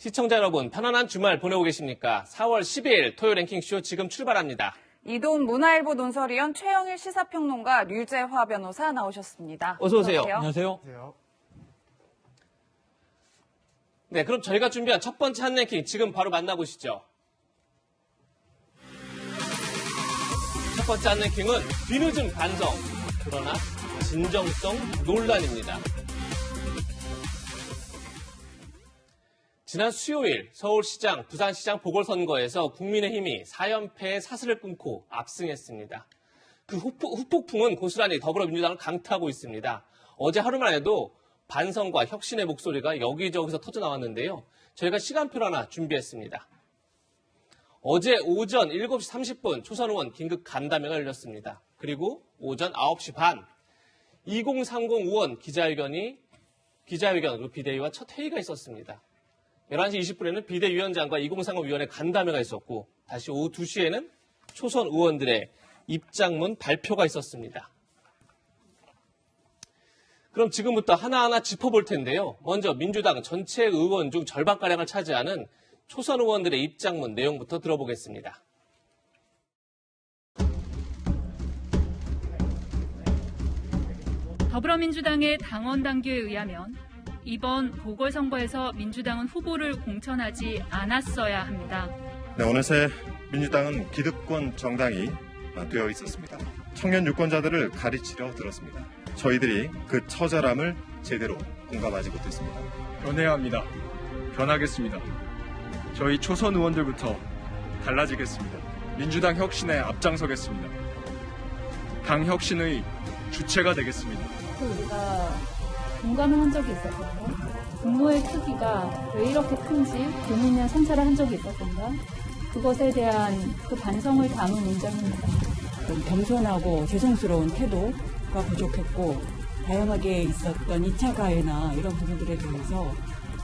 시청자 여러분, 편안한 주말 보내고 계십니까? 4월 12일 토요 랭킹쇼 지금 출발합니다. 이동 문화일보 논설위원 최영일 시사평론가 류재화 변호사 나오셨습니다. 어서 오세요. 안녕하세요. 네, 그럼 저희가 준비한 첫 번째 한 랭킹 지금 바로 만나보시죠. 첫 번째 한 랭킹은 뒤늦은 반성, 그러나 진정성 논란입니다. 지난 수요일 서울시장, 부산시장 보궐선거에서 국민의힘이 4연패의 사슬을 끊고 압승했습니다. 그 후폭풍은 고스란히 더불어민주당을 강타하고 있습니다. 어제 하루만 해도 반성과 혁신의 목소리가 여기저기서 터져나왔는데요. 저희가 시간표를 하나 준비했습니다. 어제 오전 7시 30분 초선 의원 긴급 간담회가 열렸습니다. 그리고 오전 9시 반 2030 의원 기자회견으로 비대위와 첫 회의가 있었습니다. 11시 20분에는 비대위원장과 2030 위원회 간담회가 있었고 다시 오후 2시에는 초선 의원들의 입장문 발표가 있었습니다. 그럼 지금부터 하나하나 짚어볼 텐데요. 먼저 민주당 전체 의원 중 절반가량을 차지하는 초선 의원들의 입장문 내용부터 들어보겠습니다. 더불어민주당의 당원 당규에 의하면 이번 보궐선거에서 민주당은 후보를 공천하지 않았어야 합니다. 네, 어느새 민주당은 기득권 정당이 되어 있었습니다. 청년 유권자들을 가르치려 들었습니다. 저희들이 그 처절함을 제대로 공감하지 못했습니다. 변해야 합니다. 변하겠습니다. 저희 초선 의원들부터 달라지겠습니다. 민주당 혁신에 앞장서겠습니다. 당 혁신의 주체가 되겠습니다. 우리가 공감을 한 적이 있었거든요. 분노의 크기가 왜 이렇게 큰지 고민을 성찰을 한 적이 있었던가. 그것에 대한 그 반성을 담은 문장입니다. 좀 겸손하고 죄송스러운 태도가 부족했고 다양하게 있었던 2차 가해나 이런 부분들에 대해서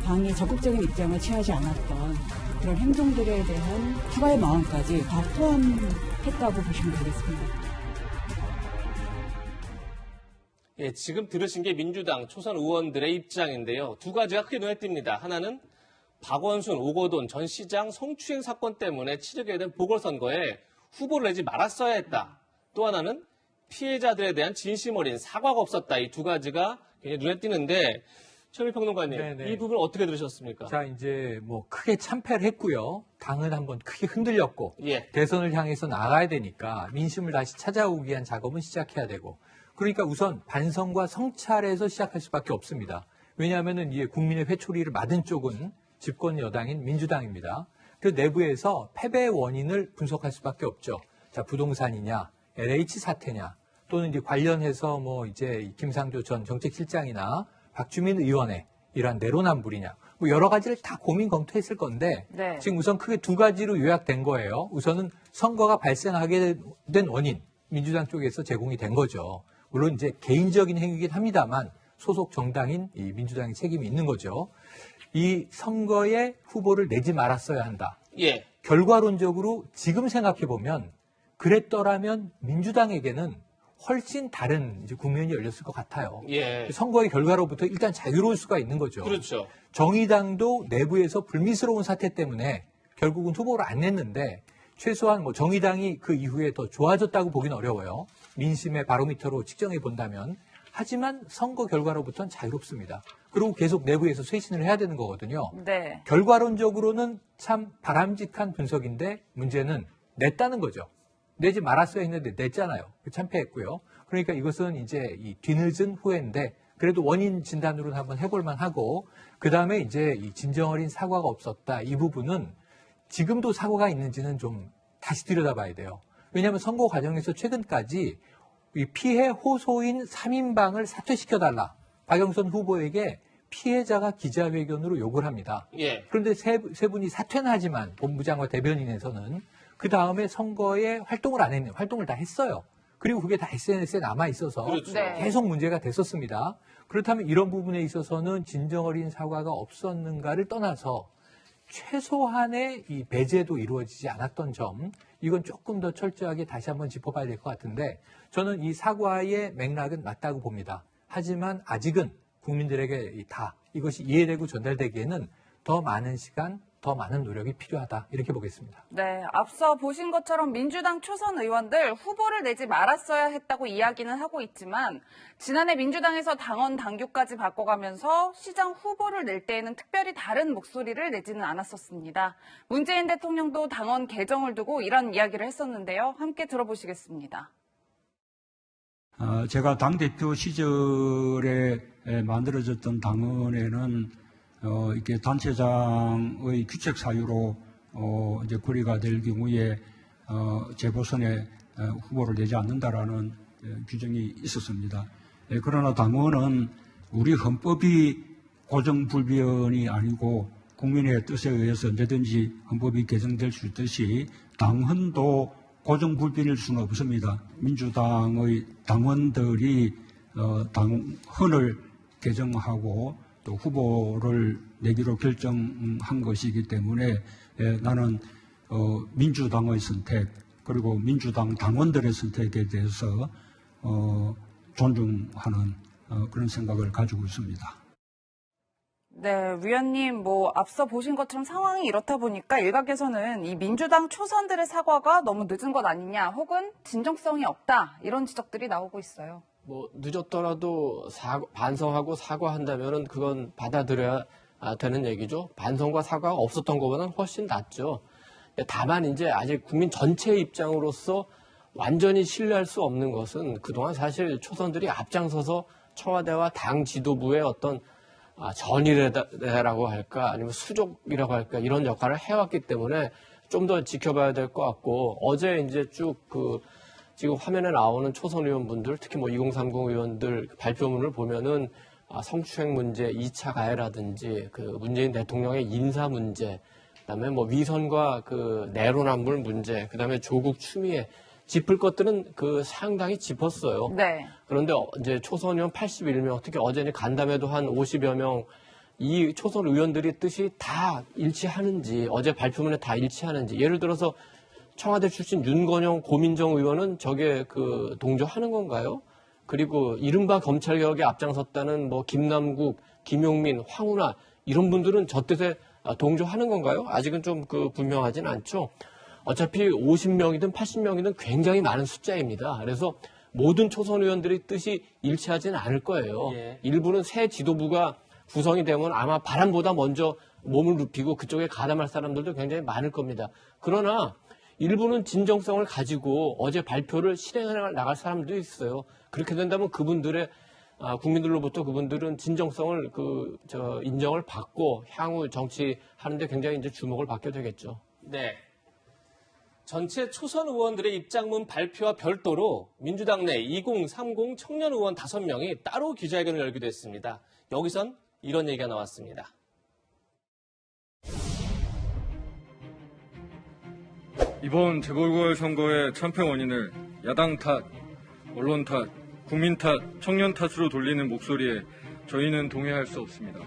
당이 적극적인 입장을 취하지 않았던 그런 행동들에 대한 사과의 마음까지 다 포함했다고 보시면 되겠습니다. 예, 지금 들으신 게 민주당 초선 의원들의 입장인데요. 두 가지가 크게 눈에 띕니다. 하나는 박원순, 오거돈 전 시장 성추행 사건 때문에 치르게 된 보궐선거에 후보를 내지 말았어야 했다. 또 하나는 피해자들에 대한 진심 어린 사과가 없었다. 이 두 가지가 굉장히 눈에 띄는데 최영일 평론가님, 네네. 이 부분 어떻게 들으셨습니까? 자, 이제 뭐 크게 참패를 했고요. 당은 한번 크게 흔들렸고 예. 대선을 향해서 나가야 되니까 민심을 다시 찾아오기 위한 작업은 시작해야 되고 그러니까 우선 반성과 성찰에서 시작할 수밖에 없습니다. 왜냐하면은 이게 국민의 회초리를 맞은 쪽은 집권 여당인 민주당입니다. 그 내부에서 패배의 원인을 분석할 수밖에 없죠. 자, 부동산이냐, LH 사태냐, 또는 이제 관련해서 뭐 이제 김상조 전 정책실장이나 박주민 의원의 이러한 내로남불이냐, 뭐 여러 가지를 다 고민 검토했을 건데 네. 지금 우선 크게 두 가지로 요약된 거예요. 우선은 선거가 발생하게 된 원인, 민주당 쪽에서 제공이 된 거죠. 물론 이제 개인적인 행위이긴 합니다만 소속 정당인 이 민주당의 책임이 있는 거죠. 이 선거에 후보를 내지 말았어야 한다. 예. 결과론적으로 지금 생각해 보면 그랬더라면 민주당에게는 훨씬 다른 이제 국면이 열렸을 것 같아요. 예. 선거의 결과로부터 일단 자유로울 수가 있는 거죠. 그렇죠. 정의당도 내부에서 불미스러운 사태 때문에 결국은 후보를 안 냈는데 최소한 뭐 정의당이 그 이후에 더 좋아졌다고 보기는 어려워요. 민심의 바로미터로 측정해 본다면. 하지만 선거 결과로부터는 자유롭습니다. 그리고 계속 내부에서 쇄신을 해야 되는 거거든요. 네. 결과론적으로는 참 바람직한 분석인데 문제는 냈다는 거죠. 내지 말았어야 했는데 냈잖아요. 참패했고요. 그러니까 이것은 이제 이 뒤늦은 후회인데 그래도 원인 진단으로는 한번 해볼 만하고 그다음에 이제 이 진정 어린 사과가 없었다. 이 부분은 지금도 사과가 있는지는 좀 다시 들여다봐야 돼요. 왜냐하면 선거 과정에서 최근까지 이 피해 호소인 3인방을 사퇴시켜달라. 박영선 후보에게 피해자가 기자회견으로 욕을 합니다. 예. 그런데 세 분이 사퇴는 하지만 본부장과 대변인에서는 그 다음에 선거에 활동을 안 했네요. 활동을 다 했어요. 그리고 그게 다 SNS에 남아 있어서 그렇죠. 네. 계속 문제가 됐었습니다. 그렇다면 이런 부분에 있어서는 진정 어린 사과가 없었는가를 떠나서 최소한의 이 배제도 이루어지지 않았던 점, 이건 조금 더 철저하게 다시 한번 짚어봐야 될 것 같은데 저는 이 사과의 맥락은 맞다고 봅니다. 하지만 아직은 국민들에게 다 이것이 이해되고 전달되기에는 더 많은 시간, 더 많은 노력이 필요하다. 이렇게 보겠습니다. 네, 앞서 보신 것처럼 민주당 초선 의원들 후보를 내지 말았어야 했다고 이야기는 하고 있지만 지난해 민주당에서 당원 당규까지 바꿔가면서 시장 후보를 낼 때에는 특별히 다른 목소리를 내지는 않았었습니다. 문재인 대통령도 당원 개정을 두고 이런 이야기를 했었는데요. 함께 들어보시겠습니다. 제가 당대표 시절에 만들어졌던 당원에는 이렇게 단체장의 규칙 사유로 이제 거리가 될 경우에 재보선에 후보를 내지 않는다라는 규정이 있었습니다. 그러나 당원은 우리 헌법이 고정불변이 아니고 국민의 뜻에 의해서 언제든지 헌법이 개정될 수 있듯이 당헌도 고정불변일 수는 없습니다. 민주당의 당원들이 당헌을 개정하고 또 후보를 내기로 결정한 것이기 때문에 나는 민주당의 선택 그리고 민주당 당원들의 선택에 대해서 존중하는 그런 생각을 가지고 있습니다. 네, 위원님, 앞서 보신 것처럼 상황이 이렇다 보니까 일각에서는 이 민주당 초선들의 사과가 너무 늦은 것 아니냐, 혹은 진정성이 없다, 이런 지적들이 나오고 있어요. 늦었더라도 반성하고 사과한다면은 그건 받아들여야 되는 얘기죠. 반성과 사과가 없었던 것보다는 훨씬 낫죠. 다만 이제 아직 국민 전체의 입장으로서 완전히 신뢰할 수 없는 것은 그동안 사실 초선들이 앞장서서 청와대와 당 지도부의 어떤 전이라고 할까 아니면 수족이라고 할까 이런 역할을 해왔기 때문에 좀 더 지켜봐야 될 것 같고 어제 이제 쭉 지금 화면에 나오는 초선 의원분들 특히 2030 의원들 발표문을 보면은 성추행 문제, 2차 가해라든지 문재인 대통령의 인사 문제, 그다음에 위선과 내로남불 문제, 그다음에 조국 추미애 짚을 것들은 상당히 짚었어요. 네. 그런데 이제 초선 의원 81명, 특히 어제는 간담회도 한 50여 명, 이 초선 의원들의 뜻이 다 일치하는지, 어제 발표문에 다 일치하는지, 예를 들어서 청와대 출신 윤건영, 고민정 의원은 저게 동조하는 건가요? 그리고 이른바 검찰개혁에 앞장섰다는 김남국, 김용민, 황운하 이런 분들은 저 뜻에 동조하는 건가요? 아직은 좀 분명하진 않죠. 어차피 50명이든 80명이든 굉장히 많은 숫자입니다. 그래서 모든 초선 의원들의 뜻이 일치하지는 않을 거예요. 예. 일부는 새 지도부가 구성이 되면 아마 바람보다 먼저 몸을 눕히고 그쪽에 가담할 사람들도 굉장히 많을 겁니다. 그러나 일부는 진정성을 가지고 어제 발표를 실행해 나갈 사람도 있어요. 그렇게 된다면 그분들의 국민들로부터 그분들은 진정성을 인정을 받고 향후 정치하는데 굉장히 이제 주목을 받게 되겠죠. 네. 전체 초선 의원들의 입장문 발표와 별도로 민주당 내 2030 청년 의원 5명이 따로 기자회견을 열기도 했습니다. 여기선 이런 얘기가 나왔습니다. 이번 재보궐선거의 참패 원인을 야당 탓, 언론 탓, 국민 탓, 청년 탓으로 돌리는 목소리에 저희는 동의할 수 없습니다.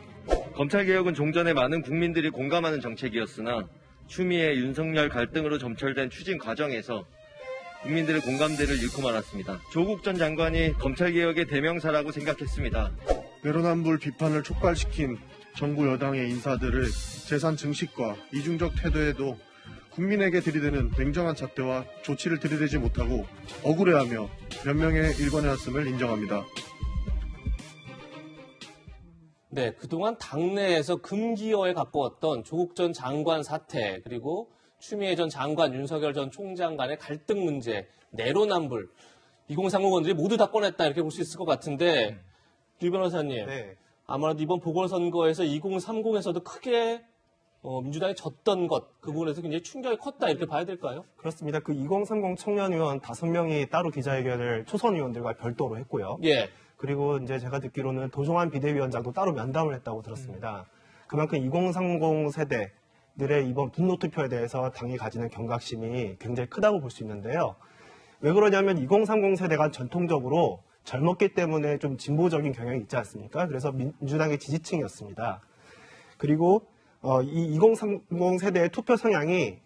검찰개혁은 종전에 많은 국민들이 공감하는 정책이었으나 추미애, 윤석열 갈등으로 점철된 추진 과정에서 국민들의 공감대를 잃고 말았습니다. 조국 전 장관이 검찰개혁의 대명사라고 생각했습니다. 내로남불 비판을 촉발시킨 정부 여당의 인사들을 재산 증식과 이중적 태도에도 국민에게 들이대는 냉정한 잣대와 조치를 들이대지 못하고 억울해하며 몇 명의 일관해왔음을 인정합니다. 네, 그동안 당내에서 금기어에 가까웠던 조국 전 장관 사태, 그리고 추미애 전 장관, 윤석열 전 총장 간의 갈등 문제, 내로남불, 2030 의원들이 모두 다 꺼냈다 이렇게 볼 수 있을 것 같은데 유 변호사님, 네. 아마도 이번 보궐선거에서 2030에서도 크게 민주당이 졌던 것, 그 부분에서 굉장히 충격이 컸다 이렇게 봐야 될까요? 그렇습니다. 2030 청년 의원 5명이 따로 기자회견을 초선 의원들과 별도로 했고요. 예. 그리고 이제 제가 듣기로는 도종환 비대위원장도 따로 면담을 했다고 들었습니다. 그만큼 2030 세대들의 이번 분노 투표에 대해서 당이 가지는 경각심이 굉장히 크다고 볼 수 있는데요. 왜 그러냐면 2030 세대가 전통적으로 젊었기 때문에 좀 진보적인 경향이 있지 않습니까? 그래서 민주당의 지지층이었습니다. 그리고 이 2030 세대의 투표 성향이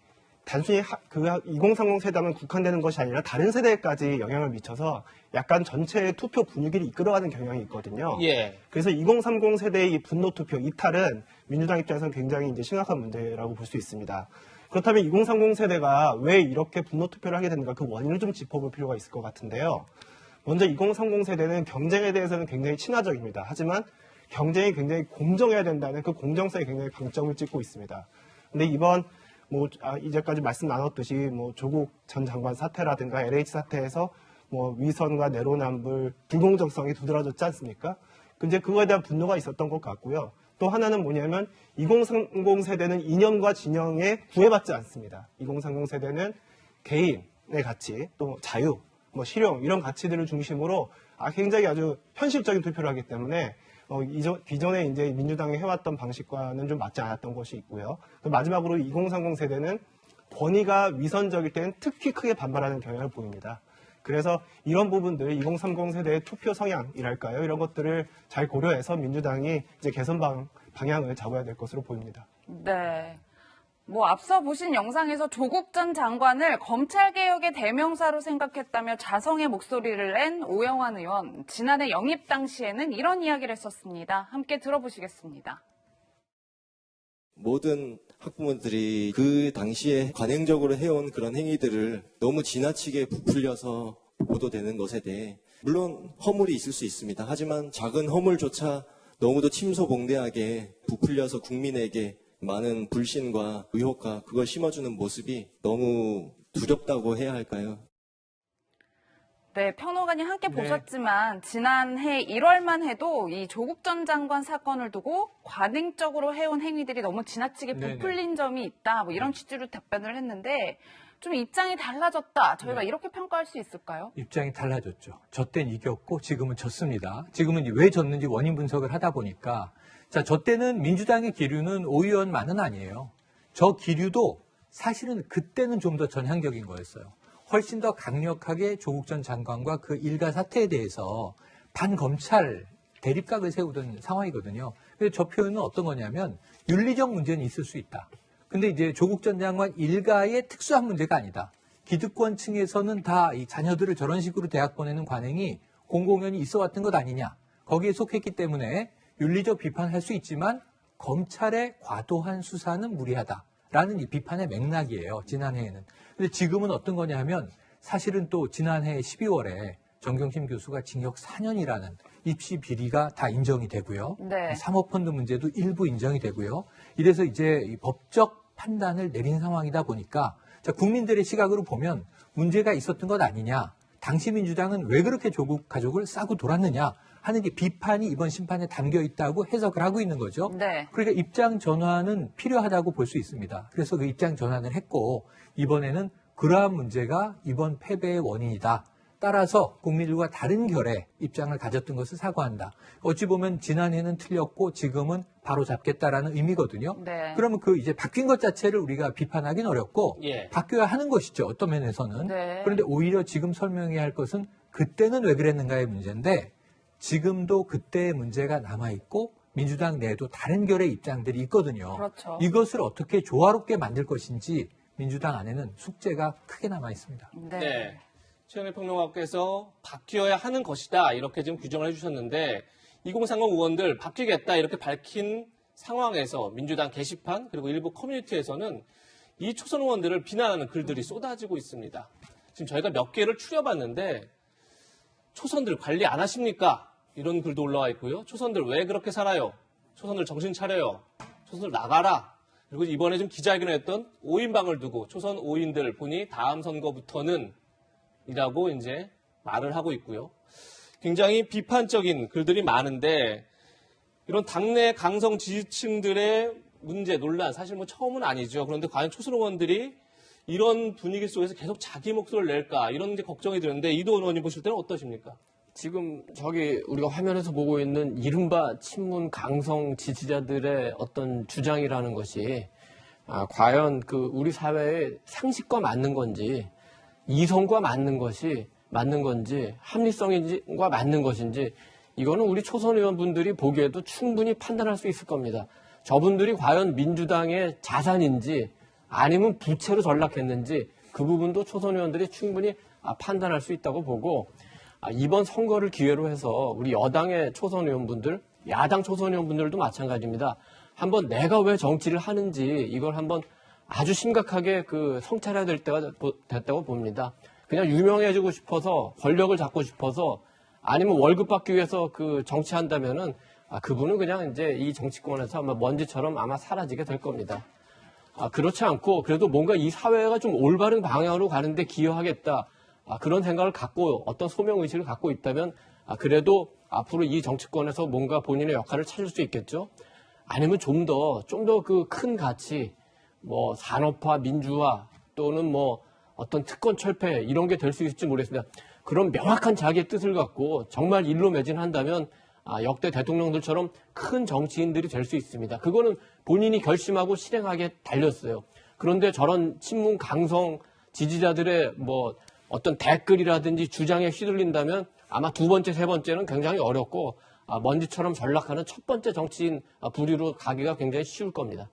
단순히 그 2030 세대만 국한되는 것이 아니라 다른 세대까지 영향을 미쳐서 약간 전체 투표 분위기를 이끌어가는 경향이 있거든요. 예. 그래서 2030 세대의 이 분노 투표 이탈은 민주당 입장에서는 굉장히 이제 심각한 문제라고 볼 수 있습니다. 그렇다면 2030 세대가 왜 이렇게 분노 투표를 하게 되는가 그 원인을 좀 짚어볼 필요가 있을 것 같은데요. 먼저 2030 세대는 경쟁에 대해서는 굉장히 친화적입니다. 하지만 경쟁이 굉장히 공정해야 된다는 그 공정성에 굉장히 방점을 찍고 있습니다. 근데 이번 이제까지 말씀 나눴듯이 조국 전 장관 사태라든가 LH 사태에서 위선과 내로남불, 불공정성이 두드러졌지 않습니까? 근데 그거에 대한 분노가 있었던 것 같고요. 또 하나는 뭐냐면 2030 세대는 이념과 진영에 구애받지 않습니다. 2030 세대는 개인의 가치, 또 자유, 실용 이런 가치들을 중심으로 굉장히 아주 현실적인 투표를 하기 때문에 기존에 이제 민주당이 해왔던 방식과는 좀 맞지 않았던 것이 있고요. 마지막으로 2030 세대는 권위가 위선적일 때는 특히 크게 반발하는 경향을 보입니다. 그래서 이런 부분들 2030 세대의 투표 성향이랄까요? 이런 것들을 잘 고려해서 민주당이 이제 개선 방향을 잡아야 될 것으로 보입니다. 네. 앞서 보신 영상에서 조국 전 장관을 검찰개혁의 대명사로 생각했다며 자성의 목소리를 낸 오영환 의원. 지난해 영입 당시에는 이런 이야기를 했었습니다. 함께 들어보시겠습니다. 모든 학부모들이 그 당시에 관행적으로 해온 그런 행위들을 너무 지나치게 부풀려서 보도되는 것에 대해 물론 허물이 있을 수 있습니다. 하지만 작은 허물조차 너무도 침소봉대하게 부풀려서 국민에게 많은 불신과 의혹과 그걸 심어주는 모습이 너무 두렵다고 해야 할까요? 네, 평론가님 함께 네. 보셨지만 지난해 1월만 해도 이 조국 전 장관 사건을 두고 관행적으로 해온 행위들이 너무 지나치게 부풀린 점이 있다. 이런 취지로 답변을 했는데 좀 입장이 달라졌다. 저희가 이렇게 평가할 수 있을까요? 입장이 달라졌죠. 저 땐 이겼고 지금은 졌습니다. 지금은 왜 졌는지 원인 분석을 하다 보니까 저 때는 민주당의 기류는 오 의원만은 아니에요. 저 기류도 사실은 그때는 좀 더 전향적인 거였어요. 훨씬 더 강력하게 조국 전 장관과 그 일가 사태에 대해서 반검찰 대립각을 세우던 상황이거든요. 그래서 저 표현은 어떤 거냐면 윤리적 문제는 있을 수 있다. 근데 이제 조국 전 장관 일가의 특수한 문제가 아니다. 기득권층에서는 다 이 자녀들을 저런 식으로 대학 보내는 관행이 공공연히 있어 왔던 것 아니냐. 거기에 속했기 때문에 윤리적 비판할 수 있지만 검찰의 과도한 수사는 무리하다라는 이 비판의 맥락이에요. 지난해에는. 근데 지금은 어떤 거냐 하면 사실은 또 지난해 12월에 정경심 교수가 징역 4년이라는 입시 비리가 다 인정이 되고요. 네. 사모펀드 문제도 일부 인정이 되고요. 이래서 이제 이 법적 판단을 내린 상황이다 보니까 국민들의 시각으로 보면 문제가 있었던 것 아니냐. 당시 민주당은 왜 그렇게 조국 가족을 싸고 돌았느냐 하는 게 비판이 이번 심판에 담겨 있다고 해석을 하고 있는 거죠. 네. 그러니까 입장 전환은 필요하다고 볼 수 있습니다. 그래서 그 입장 전환을 했고 이번에는 그러한 문제가 이번 패배의 원인이다. 따라서 국민들과 다른 결의 입장을 가졌던 것을 사과한다. 어찌 보면 지난해는 틀렸고 지금은 바로 잡겠다라는 의미거든요. 네. 그러면 그 이제 바뀐 것 자체를 우리가 비판하기는 어렵고 바뀌어야 하는 것이죠. 어떤 면에서는. 네. 그런데 오히려 지금 설명해야 할 것은 그때는 왜 그랬는가의 문제인데 지금도 그때의 문제가 남아있고 민주당 내에도 다른 결의 입장들이 있거든요. 그렇죠. 이것을 어떻게 조화롭게 만들 것인지 민주당 안에는 숙제가 크게 남아있습니다. 네. 최영일 평론가께서 바뀌어야 하는 것이다 이렇게 지금 규정을 해주셨는데 2030 의원들 바뀌겠다 이렇게 밝힌 상황에서 민주당 게시판 그리고 일부 커뮤니티에서는 이 초선 의원들을 비난하는 글들이 쏟아지고 있습니다. 지금 저희가 몇 개를 추려봤는데 초선들 관리 안 하십니까? 이런 글도 올라와 있고요. 초선들 왜 그렇게 살아요? 초선들 정신 차려요. 초선들 나가라. 그리고 이번에 좀 기자회견을 했던 5인방을 두고 초선 5인들 보니 다음 선거부터는 이라고 이제 말을 하고 있고요. 굉장히 비판적인 글들이 많은데 이런 당내 강성 지지층들의 문제, 논란 사실 처음은 아니죠. 그런데 과연 초선 의원들이 이런 분위기 속에서 계속 자기 목소리를 낼까 이런 이제 걱정이 드는데 이도원 의원님 보실 때는 어떠십니까? 지금 우리가 화면에서 보고 있는 이른바 친문 강성 지지자들의 어떤 주장이라는 것이 과연 우리 사회의 상식과 맞는 건지 이성과 맞는 건지 합리성과 맞는 것인지 이거는 우리 초선 의원분들이 보기에도 충분히 판단할 수 있을 겁니다. 저분들이 과연 민주당의 자산인지 아니면 부채로 전락했는지 그 부분도 초선 의원들이 충분히 판단할 수 있다고 보고 이번 선거를 기회로 해서 우리 여당의 초선 의원분들, 야당 초선 의원분들도 마찬가지입니다. 한번 내가 왜 정치를 하는지 이걸 한번 아주 심각하게 성찰해야 될 때가 됐다고 봅니다. 그냥 유명해지고 싶어서 권력을 잡고 싶어서 아니면 월급 받기 위해서 정치한다면은 그분은 그냥 이제 이 정치권에서 아마 먼지처럼 아마 사라지게 될 겁니다. 그렇지 않고 그래도 뭔가 이 사회가 좀 올바른 방향으로 가는데 기여하겠다. 그런 생각을 갖고 어떤 소명의식을 갖고 있다면 그래도 앞으로 이 정치권에서 뭔가 본인의 역할을 찾을 수 있겠죠. 아니면 좀 더 큰 가치, 뭐 산업화, 민주화 또는 뭐 어떤 특권 철폐 이런 게 될 수 있을지 모르겠습니다. 그런 명확한 자기의 뜻을 갖고 정말 일로 매진한다면 역대 대통령들처럼 큰 정치인들이 될 수 있습니다. 그거는 본인이 결심하고 실행하게 달렸어요. 그런데 저런 친문 강성 지지자들의 뭐 어떤 댓글이라든지 주장에 휘둘린다면 아마 두 번째, 세 번째는 굉장히 어렵고 먼지처럼 전락하는 첫 번째 정치인 부류로 가기가 굉장히 쉬울 겁니다.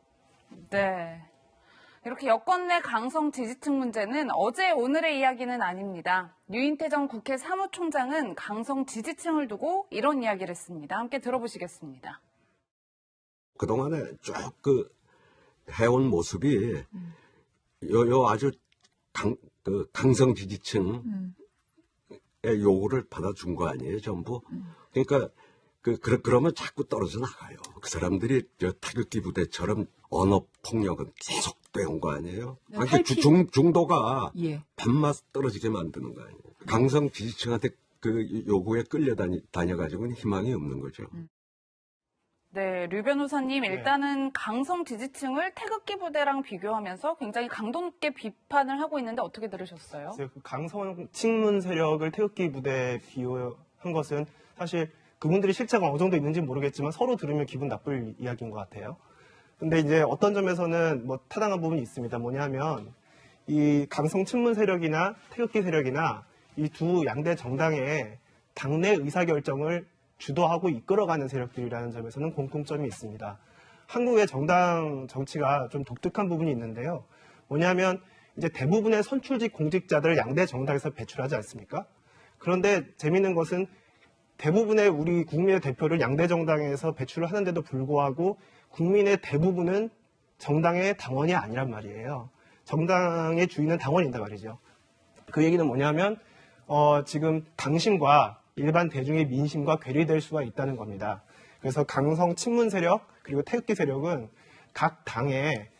네. 이렇게 여권 내 강성 지지층 문제는 어제 오늘의 이야기는 아닙니다. 유인태 전 국회 사무총장은 강성 지지층을 두고 이런 이야기를 했습니다. 함께 들어보시겠습니다. 그동안에 쭉 해온 모습이 요 아주 강성 지지층의 요구를 받아준 거 아니에요, 전부. 그러니까 그러면 자꾸 떨어져 나가요. 그 사람들이 태극기 부대처럼 언어 폭력은 계속 되온 거 아니에요. 그러니까 중도가 밥맛 떨어지게 만드는 거 아니에요. 강성 지지층한테 요구에 다녀가지고는 희망이 없는 거죠. 네, 류 변호사님, 일단은 강성 지지층을 태극기 부대랑 비교하면서 굉장히 강도 높게 비판을 하고 있는데 어떻게 들으셨어요? 강성 친문 세력을 태극기 부대에 비유한 것은 사실 그분들이 실체가 어느 정도 있는지 모르겠지만 서로 들으면 기분 나쁠 이야기인 것 같아요. 근데 이제 어떤 점에서는 뭐 타당한 부분이 있습니다. 뭐냐면 이 강성 친문 세력이나 태극기 세력이나 이 두 양대 정당의 당내 의사결정을 주도하고 이끌어가는 세력들이라는 점에서는 공통점이 있습니다. 한국의 정당 정치가 좀 독특한 부분이 있는데요. 뭐냐면 이제 대부분의 선출직 공직자들을 양대 정당에서 배출하지 않습니까? 그런데 재미있는 것은 대부분의 우리 국민의 대표를 양대 정당에서 배출을 하는데도 불구하고 국민의 대부분은 정당의 당원이 아니란 말이에요. 정당의 주인은 당원이다 말이죠. 그 얘기는 뭐냐면 지금 당심과 일반 대중의 민심과 괴리될 수가 있다는 겁니다. 그래서 강성 친문 세력 그리고 태극기 세력은 각 당의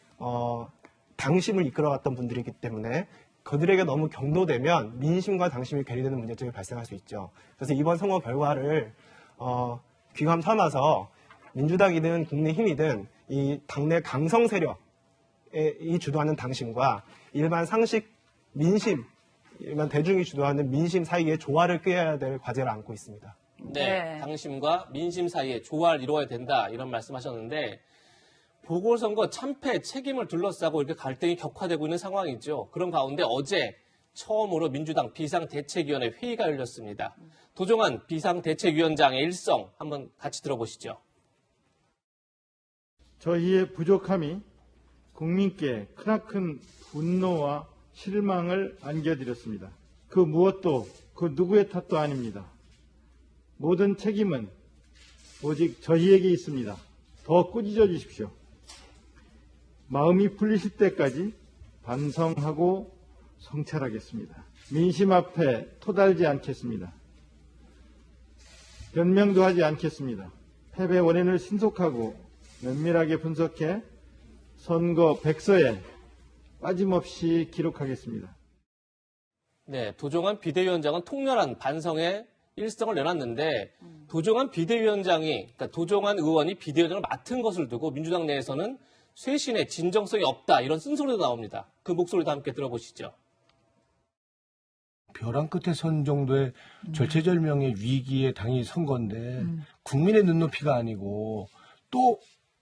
당심을 이끌어갔던 분들이기 때문에 그들에게 너무 경도되면 민심과 당심이 괴리되는 문제점이 발생할 수 있죠. 그래서 이번 선거 결과를 귀감 삼아서 민주당이든 국민의힘이든 이 당내 강성 세력이 주도하는 당심과 일반 상식 민심, 일반 대중이 주도하는 민심 사이에 조화를 꾀해야 될 과제를 안고 있습니다. 네, 당심과 민심 사이에 조화를 이루어야 된다 이런 말씀하셨는데 보궐선거 참패 책임을 둘러싸고 이렇게 갈등이 격화되고 있는 상황이죠. 그런 가운데 어제 처음으로 민주당 비상대책위원회 회의가 열렸습니다. 도종환 비상대책위원장의 일성 한번 같이 들어보시죠. 저희의 부족함이 국민께 크나큰 분노와 실망을 안겨드렸습니다. 그 무엇도 그 누구의 탓도 아닙니다. 모든 책임은 오직 저희에게 있습니다. 더 꾸짖어 주십시오. 마음이 풀리실 때까지 반성하고 성찰하겠습니다. 민심 앞에 토달지 않겠습니다. 변명도 하지 않겠습니다. 패배 원인을 신속하고 면밀하게 분석해 선거 백서에 빠짐없이 기록하겠습니다. 네, 도종환 비대위원장은 통렬한 반성의 일성을 내놨는데 도종환 비대위원장이, 그러니까 도종환 의원이 비대위원장을 맡은 것을 두고 민주당 내에서는 쇄신의 진정성이 없다 이런 쓴소리도 나옵니다. 그 목소리도 함께 들어보시죠. 벼랑 끝에 선 정도의 절체절명의 위기에 당이 선 건데 국민의 눈높이가 아니고 또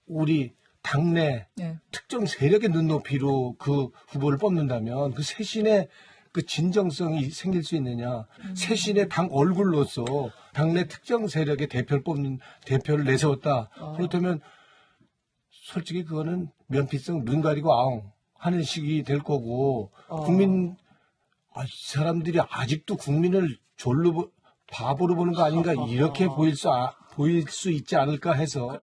우리 당내 특정 세력의 눈높이로 그 후보를 뽑는다면 그 쇄신의 그 진정성이 생길 수 있느냐. 쇄신의 당 얼굴로서 당내 특정 세력의 대표를 내세웠다. 그렇다면 솔직히 그거는 면피성 눈 가리고 아웅 하는 식이 될 거고 국민 이 사람들이 아직도 국민을 바보로 보는 거 아닌가 이렇게 보일 수 있지 않을까 해서.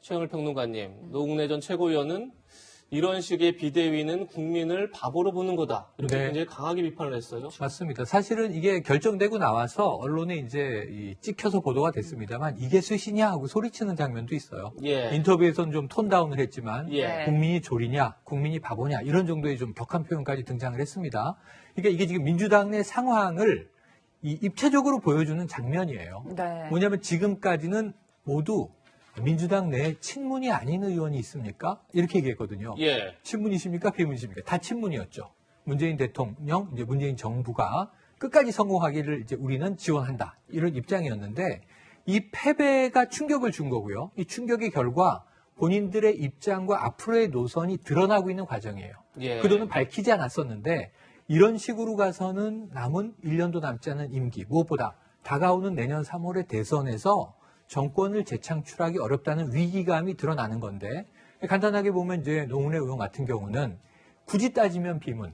최영일 평론가님, 노웅래 전 최고위원은 이런 식의 비대위는 국민을 바보로 보는 거다. 이렇게 네. 굉장히 강하게 비판을 했어요. 맞습니다. 사실은 이게 결정되고 나와서 언론에 이제 찍혀서 보도가 됐습니다만 이게 쇄신이야 하고 소리치는 장면도 있어요. 예. 인터뷰에서는 좀 톤다운을 했지만 예. 국민이 졸이냐, 국민이 바보냐 이런 정도의 좀 격한 표현까지 등장을 했습니다. 그러니까 이게 지금 민주당 내 상황을 입체적으로 보여주는 장면이에요. 네. 뭐냐면 지금까지는 모두 민주당 내에 친문이 아닌 의원이 있습니까? 이렇게 얘기했거든요. 예. 친문이십니까? 비문이십니까? 다 친문이었죠. 문재인 대통령, 이제 문재인 정부가 끝까지 성공하기를 이제 우리는 지원한다. 이런 입장이었는데 이 패배가 충격을 준 거고요. 이 충격의 결과 본인들의 입장과 앞으로의 노선이 드러나고 있는 과정이에요. 예. 그동안 밝히지 않았었는데 이런 식으로 가서는 남은 1년도 남지 않은 임기, 무엇보다 다가오는 내년 3월의 대선에서 정권을 재창출하기 어렵다는 위기감이 드러나는 건데 간단하게 보면 이제 노웅래 의원 같은 경우는 굳이 따지면 비문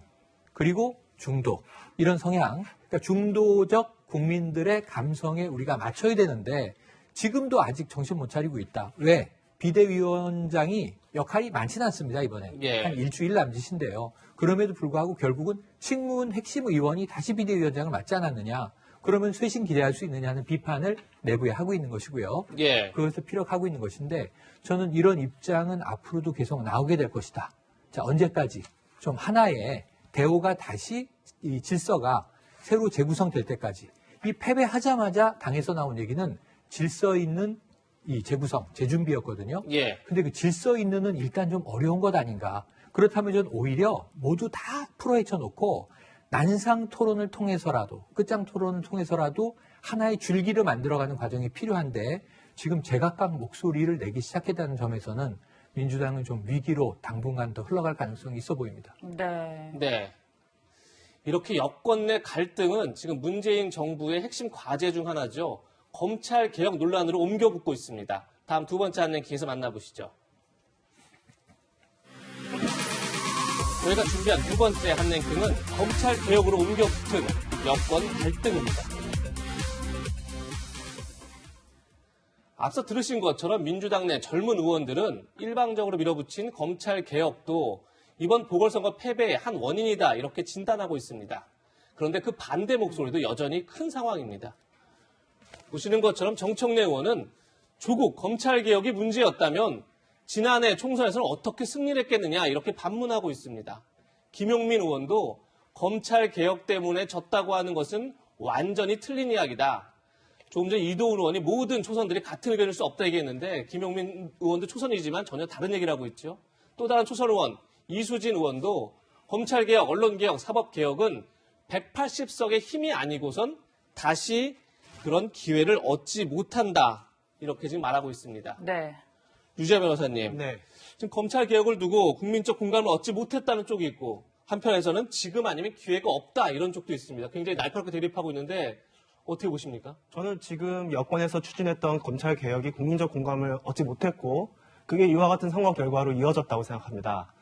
그리고 중도 이런 성향 그러니까 중도적 국민들의 감성에 우리가 맞춰야 되는데 지금도 아직 정신 못 차리고 있다. 왜? 비대위원장이 역할이 많지는 않습니다. 이번에 예. 한 일주일 남짓인데요. 그럼에도 불구하고 결국은 친문 핵심 의원이 다시 비대위원장을 맡지 않았느냐. 그러면 쇄신 기대할 수 있느냐는 비판을 내부에 하고 있는 것이고요. 예. 그것을 피력하고 있는 것인데 저는 이런 입장은 앞으로도 계속 나오게 될 것이다. 자, 언제까지 좀 하나의 대우가 다시 이 질서가 새로 재구성될 때까지 이 패배하자마자 당에서 나온 얘기는 질서 있는 이 재구성, 재준비였거든요. 예. 근데 그 질서 있는은 일단 좀 어려운 것 아닌가. 그렇다면 저는 오히려 모두 다 풀어헤쳐 놓고 난상 토론을 통해서라도 끝장 토론을 통해서라도 하나의 줄기를 만들어가는 과정이 필요한데 지금 제각각 목소리를 내기 시작했다는 점에서는 민주당은 좀 위기로 당분간 더 흘러갈 가능성이 있어 보입니다. 네. 네. 이렇게 여권 내 갈등은 지금 문재인 정부의 핵심 과제 중 하나죠. 검찰 개혁 논란으로 옮겨붙고 있습니다. 다음 두 번째 한랭킹에서 만나보시죠. 저희가 준비한 두 번째 한랭킹은 검찰 개혁으로 옮겨붙은 여권 갈등입니다. 앞서 들으신 것처럼 민주당 내 젊은 의원들은 일방적으로 밀어붙인 검찰 개혁도 이번 보궐선거 패배의 한 원인이다 이렇게 진단하고 있습니다. 그런데 그 반대 목소리도 여전히 큰 상황입니다. 보시는 것처럼 정청래 의원은 조국 검찰개혁이 문제였다면 지난해 총선에서는 어떻게 승리를 했겠느냐 이렇게 반문하고 있습니다. 김용민 의원도 검찰개혁 때문에 졌다고 하는 것은 완전히 틀린 이야기다. 조금 전 이도훈 의원이 모든 초선들이 같은 의견일 수 없다 얘기했는데 김용민 의원도 초선이지만 전혀 다른 얘기를 하고 있죠. 또 다른 초선 의원 이수진 의원도 검찰개혁, 언론개혁, 사법개혁은 180석의 힘이 아니고선 다시 그런 기회를 얻지 못한다. 이렇게 지금 말하고 있습니다. 네. 유재 변호사님. 네. 지금 검찰 개혁을 두고 국민적 공감을 얻지 못했다는 쪽이 있고 한편에서는 지금 아니면 기회가 없다 이런 쪽도 있습니다. 굉장히 날카롭게 대립하고 있는데 어떻게 보십니까? 저는 지금 여권에서 추진했던 검찰 개혁이 국민적 공감을 얻지 못했고 그게 이와 같은 선거 결과로 이어졌다고 생각합니다.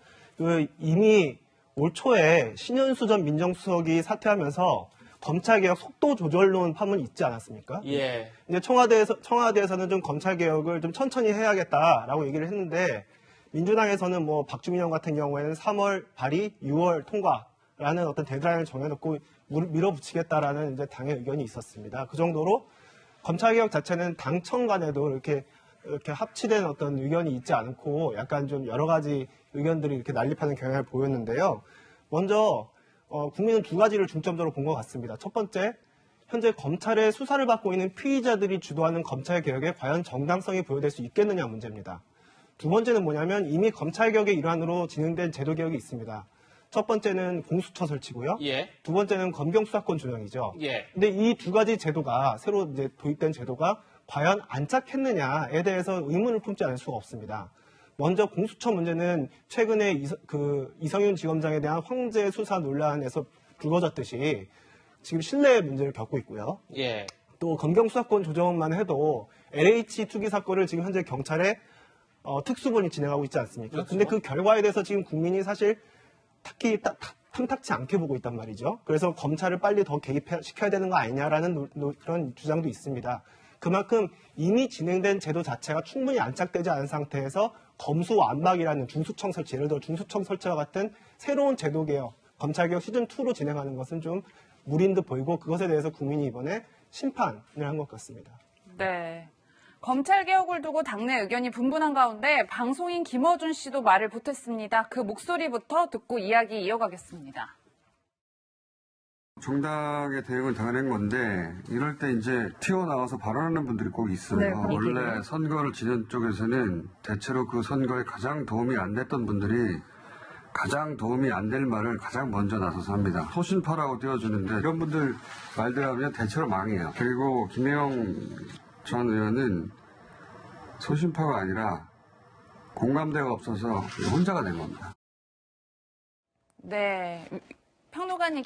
이미 올 초에 신현수 전 민정수석이 사퇴하면서 검찰개혁 속도 조절론 파문이 있지 않았습니까? 예. 이제 청와대에서는 좀 검찰개혁을 좀 천천히 해야겠다라고 얘기를 했는데 민주당에서는 뭐 박주민 의원 같은 경우에는 3월 발의, 6월 통과라는 어떤 데드라인을 정해놓고 밀어붙이겠다라는 이제 당의 의견이 있었습니다. 그 정도로 검찰개혁 자체는 당청 간에도 이렇게 합치된 어떤 의견이 있지 않고 약간 좀 여러 가지 의견들이 이렇게 난립하는 경향을 보였는데요. 먼저 국민은 두 가지를 중점적으로 본 것 같습니다. 첫 번째, 현재 검찰의 수사를 받고 있는 피의자들이 주도하는 검찰 개혁에 과연 정당성이 부여될 수 있겠느냐 문제입니다. 두 번째는 뭐냐면 이미 검찰 개혁의 일환으로 진행된 제도 개혁이 있습니다. 첫 번째는 공수처 설치고요. 예. 두 번째는 검경 수사권 조정이죠. 예. 근데 이 두 가지 제도가 새로 이제 도입된 제도가 과연 안착했느냐에 대해서 의문을 품지 않을 수가 없습니다. 먼저 공수처 문제는 최근에 이성윤 지검장에 대한 황제 수사 논란에서 불거졌듯이 지금 신뢰 문제를 겪고 있고요. 예. 또 검경 수사권 조정만 해도 LH 투기 사건을 지금 현재 경찰에 특수본이 진행하고 있지 않습니까? 그렇죠. 근데 그 결과에 대해서 지금 국민이 사실 딱히 탐탁치 않게 보고 있단 말이죠. 그래서 검찰을 빨리 더 개입시켜야 되는 거 아니냐라는 그런 주장도 있습니다. 그만큼 이미 진행된 제도 자체가 충분히 안착되지 않은 상태에서 검수완박이라는 중수청 설치, 예를 들어 중수청 설치와 같은 새로운 제도 개혁, 검찰개혁 시즌2로 진행하는 것은 좀 무리인 듯 보이고 그것에 대해서 국민이 이번에 심판을 한 것 같습니다. 네. 검찰개혁을 두고 당내 의견이 분분한 가운데 방송인 김어준 씨도 말을 보탰습니다. 그 목소리부터 듣고 이야기 이어가겠습니다. 정당의 대응은 당연한 건데 이럴 때 이제 튀어나와서 발언하는 분들이 꼭 있어요. 네, 원래 선거를 지낸 쪽에서는 대체로 그 선거에 가장 도움이 안 됐던 분들이 가장 도움이 안 될 말을 가장 먼저 나서서 합니다. 소신파라고 띄워주는데 이런 분들 말들 하면 대체로 망해요. 그리고 김혜영 전 의원은 소신파가 아니라 공감대가 없어서 혼자가 된 겁니다. 네. 평론가님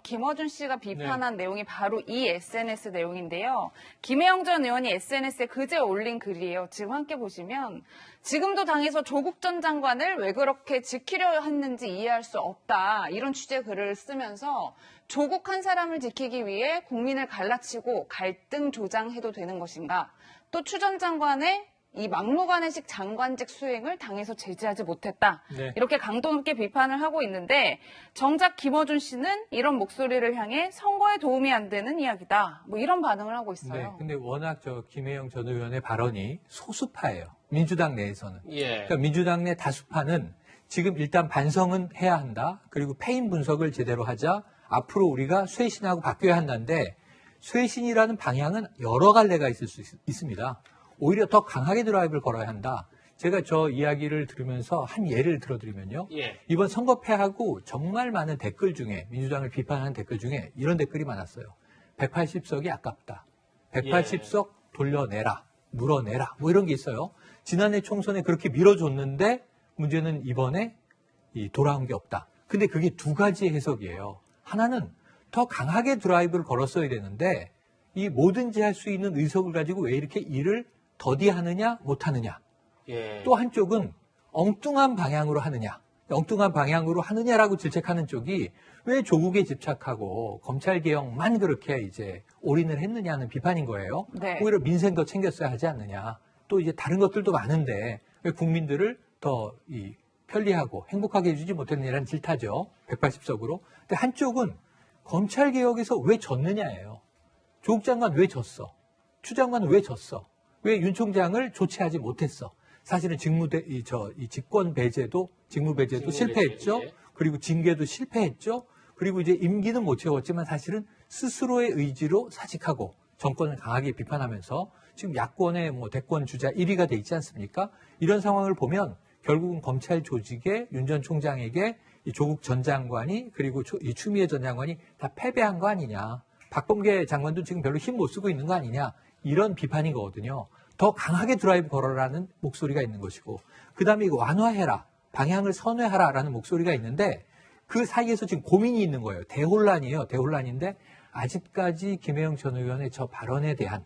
김어준 씨가 비판한 내용이 바로 이 SNS 내용인데요. 김혜영 전 의원이 SNS에 그제 올린 글이에요. 지금 함께 보시면 지금도 당에서 조국 전 장관을 왜 그렇게 지키려 했는지 이해할 수 없다. 이런 취지의 글을 쓰면서 조국 한 사람을 지키기 위해 국민을 갈라치고 갈등 조장해도 되는 것인가. 또 추 전 장관의 이 막무가내식 장관직 수행을 당에서 제지하지 못했다. 네. 이렇게 강도 높게 비판을 하고 있는데 정작 김어준 씨는 이런 목소리를 향해 선거에 도움이 안 되는 이야기다. 뭐 이런 반응을 하고 있어요. 네, 근데 워낙 김혜영 전 의원의 발언이 소수파예요. 민주당 내에서는. 예. 그러니까 민주당 내 다수파는 지금 일단 반성은 해야 한다. 그리고 패인 분석을 제대로 하자. 앞으로 우리가 쇄신하고 바뀌어야 한다는데 쇄신이라는 방향은 여러 갈래가 있을 수 있습니다. 오히려 더 강하게 드라이브를 걸어야 한다. 제가 저 이야기를 들으면서 한 예를 들어드리면요. 예. 이번 선거패하고 정말 많은 댓글 중에 민주당을 비판하는 댓글 중에 이런 댓글이 많았어요. 180석이 아깝다. 180석 돌려내라. 물어내라. 뭐 이런 게 있어요. 지난해 총선에 그렇게 밀어줬는데 문제는 이번에 돌아온 게 없다. 근데 그게 두 가지의 해석이에요. 하나는 더 강하게 드라이브를 걸었어야 되는데 이 뭐든지 할 수 있는 의석을 가지고 왜 이렇게 일을 더디하느냐 못하느냐. 예. 또 한쪽은 엉뚱한 방향으로 하느냐. 엉뚱한 방향으로 하느냐라고 질책하는 쪽이 왜 조국에 집착하고 검찰개혁만 그렇게 이제 올인을 했느냐는 비판인 거예요. 네. 오히려 민생도 챙겼어야 하지 않느냐. 또 이제 다른 것들도 많은데 왜 국민들을 더 편리하고 행복하게 해주지 못했느냐는 질타죠. 180석으로. 근데 한쪽은 검찰개혁에서 왜 졌느냐예요. 조국 장관 왜 졌어? 추 장관은 왜 졌어? 왜 윤 총장을 조치하지 못했어? 사실은 직권 배제도, 직무 배제도 실패했죠. 예. 그리고 징계도 실패했죠. 그리고 이제 임기는 못 채웠지만 사실은 스스로의 의지로 사직하고 정권을 강하게 비판하면서 지금 야권의 대권 주자 1위가 돼 있지 않습니까? 이런 상황을 보면 결국은 검찰 조직에 윤 전 총장에게 이 조국 전 장관이 그리고 이 추미애 전 장관이 다 패배한 거 아니냐. 박범계 장관도 지금 별로 힘 못 쓰고 있는 거 아니냐. 이런 비판인 거거든요. 더 강하게 드라이브 걸어라는 목소리가 있는 것이고 그다음에 이거 완화해라. 방향을 선회하라라는 목소리가 있는데 그 사이에서 지금 고민이 있는 거예요. 대혼란이에요. 대혼란인데 아직까지 김혜영 전 의원의 저 발언에 대한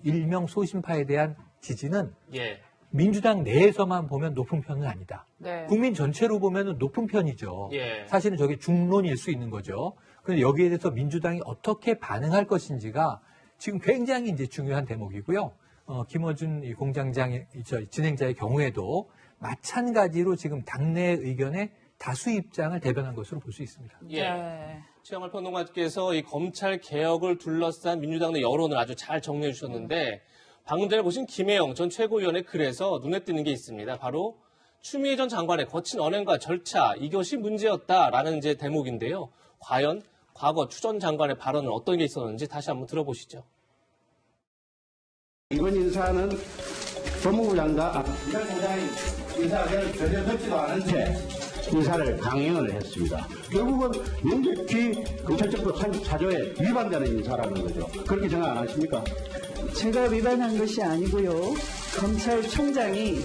일명 소신파에 대한 지지는 예. 민주당 내에서만 보면 높은 편은 아니다. 네. 국민 전체로 보면 높은 편이죠. 예. 사실은 저게 중론일 수 있는 거죠. 그런데 여기에 대해서 민주당이 어떻게 반응할 것인지가 지금 굉장히 이제 중요한 대목이고요. 김어준 이 공장장 진행자의 경우에도 마찬가지로 지금 당내 의견의 다수 입장을 대변한 것으로 볼 수 있습니다. 예. 네. 최영할 평론가께서 이 검찰 개혁을 둘러싼 민주당 내 여론을 아주 잘 정리해 주셨는데 방금 전에 보신 김혜영 전 최고위원의 글에서 눈에 띄는 게 있습니다. 바로 추미애 전 장관의 거친 언행과 절차 이것이 문제였다라는 이제 대목인데요. 과연 과거 추 전 장관의 발언은 어떤 게 있었는지 다시 한번 들어보시죠. 이번 인사는 법무부 장관, 검찰총장이 인사를 전혀 듣지도 않은 채 인사를 강행을 했습니다. 결국은 명백히 검찰청법 34조에 위반되는 인사라는 거죠. 그렇게 생각 안 하십니까? 제가 위반한 것이 아니고요. 검찰총장이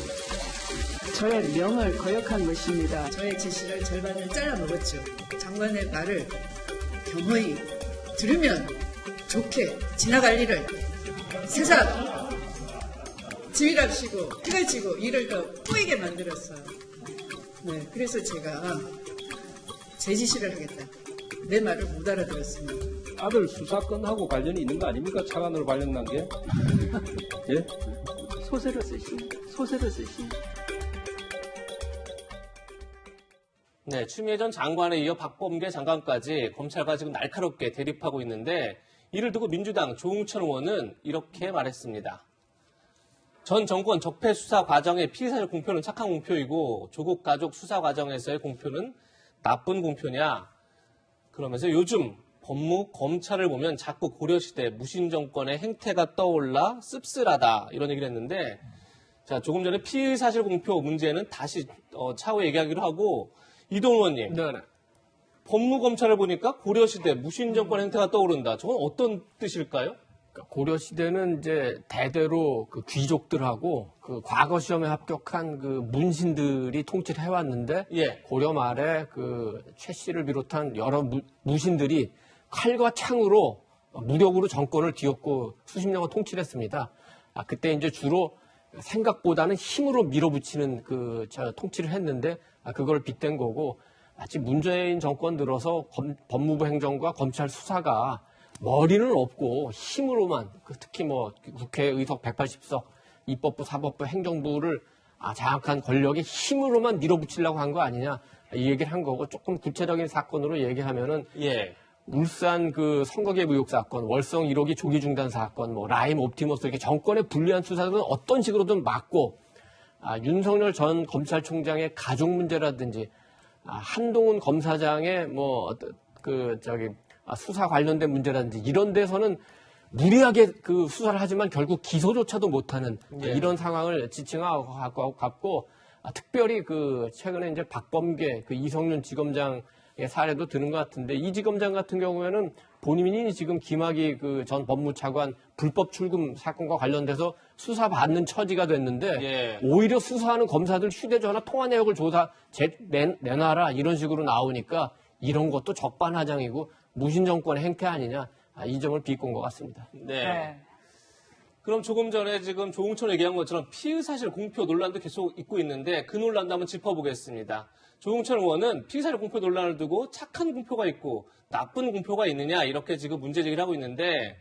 저의 명을 거역한 것입니다. 저의 지시를 절반을 잘라 먹었죠. 장관의 말을 겸허히 들으면 좋게 지나갈 일을 세상 지휘랍시고 해가지고 일을 더 꼬이게 만들었어요. 네, 그래서 제가 제 지시를 하겠다. 내 말을 못 알아들었습니다. 아들 수사건하고 관련이 있는 거 아닙니까? 차관으로 관련난 게? 예? 소설을 쓰시. 네, 추미애 전 장관에 이어 박범계 장관까지 검찰과 지금 날카롭게 대립하고 있는데 이를 두고 민주당 조응천 의원은 이렇게 말했습니다. 전 정권 적폐 수사 과정의 피의사실 공표는 착한 공표이고 조국 가족 수사 과정에서의 공표는 나쁜 공표냐. 그러면서 요즘 법무 검찰을 보면 자꾸 고려시대 무신정권의 행태가 떠올라 씁쓸하다 이런 얘기를 했는데 자 조금 전에 피의사실 공표 문제는 다시 차후 얘기하기로 하고 이동 의원님 법무검찰을 보니까 고려시대 무신정권 행태가 떠오른다. 저건 어떤 뜻일까요? 고려시대는 이제 대대로 그 귀족들하고 그 과거 시험에 합격한 그 문신들이 통치를 해왔는데 고려 말에 그 최 씨를 비롯한 여러 무신들이 칼과 창으로 무력으로 정권을 뒤엎고 수십 년간 통치를 했습니다. 그때 이제 주로 생각보다는 힘으로 밀어붙이는 그 통치를 했는데 그걸 빗댄 거고 마치 문재인 정권 들어서 법무부 행정과 검찰 수사가 머리는 없고 힘으로만 특히 뭐 국회 의석 180석, 입법부, 사법부, 행정부를 장악한 권력의 힘으로만 밀어붙이려고 한 거 아니냐 이 얘기를 한 거고 조금 구체적인 사건으로 얘기하면은 울산 그 선거개입 의혹 사건, 월성 1호기 조기 중단 사건, 뭐 라임 옵티머스 이렇게 정권에 불리한 수사들은 어떤 식으로든 막고 윤석열 전 검찰총장의 가족 문제라든지 한동훈 검사장의 뭐 수사 관련된 문제라든지 이런 데서는 무리하게 그 수사를 하지만 결국 기소조차도 못하는 이런 상황을 지칭하고 갔고 특별히 그 최근에 이제 박범계 그 이성윤 지검장의 사례도 드는 것 같은데 이 지검장 같은 경우에는 본인이 지금 김학의 그 전 법무차관 불법 출금 사건과 관련돼서 수사받는 처지가 됐는데 오히려 수사하는 검사들 휴대전화 통화 내역을 내놔라 이런 식으로 나오니까 이런 것도 적반하장이고 무신정권의 행태 아니냐 이 점을 비꼰 것 같습니다. 네. 그럼 조금 전에 지금 조응천 얘기한 것처럼 피의사실 공표 논란도 계속 있고 있는데 그 논란도 한번 짚어보겠습니다. 조응천 의원은 피의사실 공표 논란을 두고 착한 공표가 있고 나쁜 공표가 있느냐 이렇게 지금 문제 제기를 하고 있는데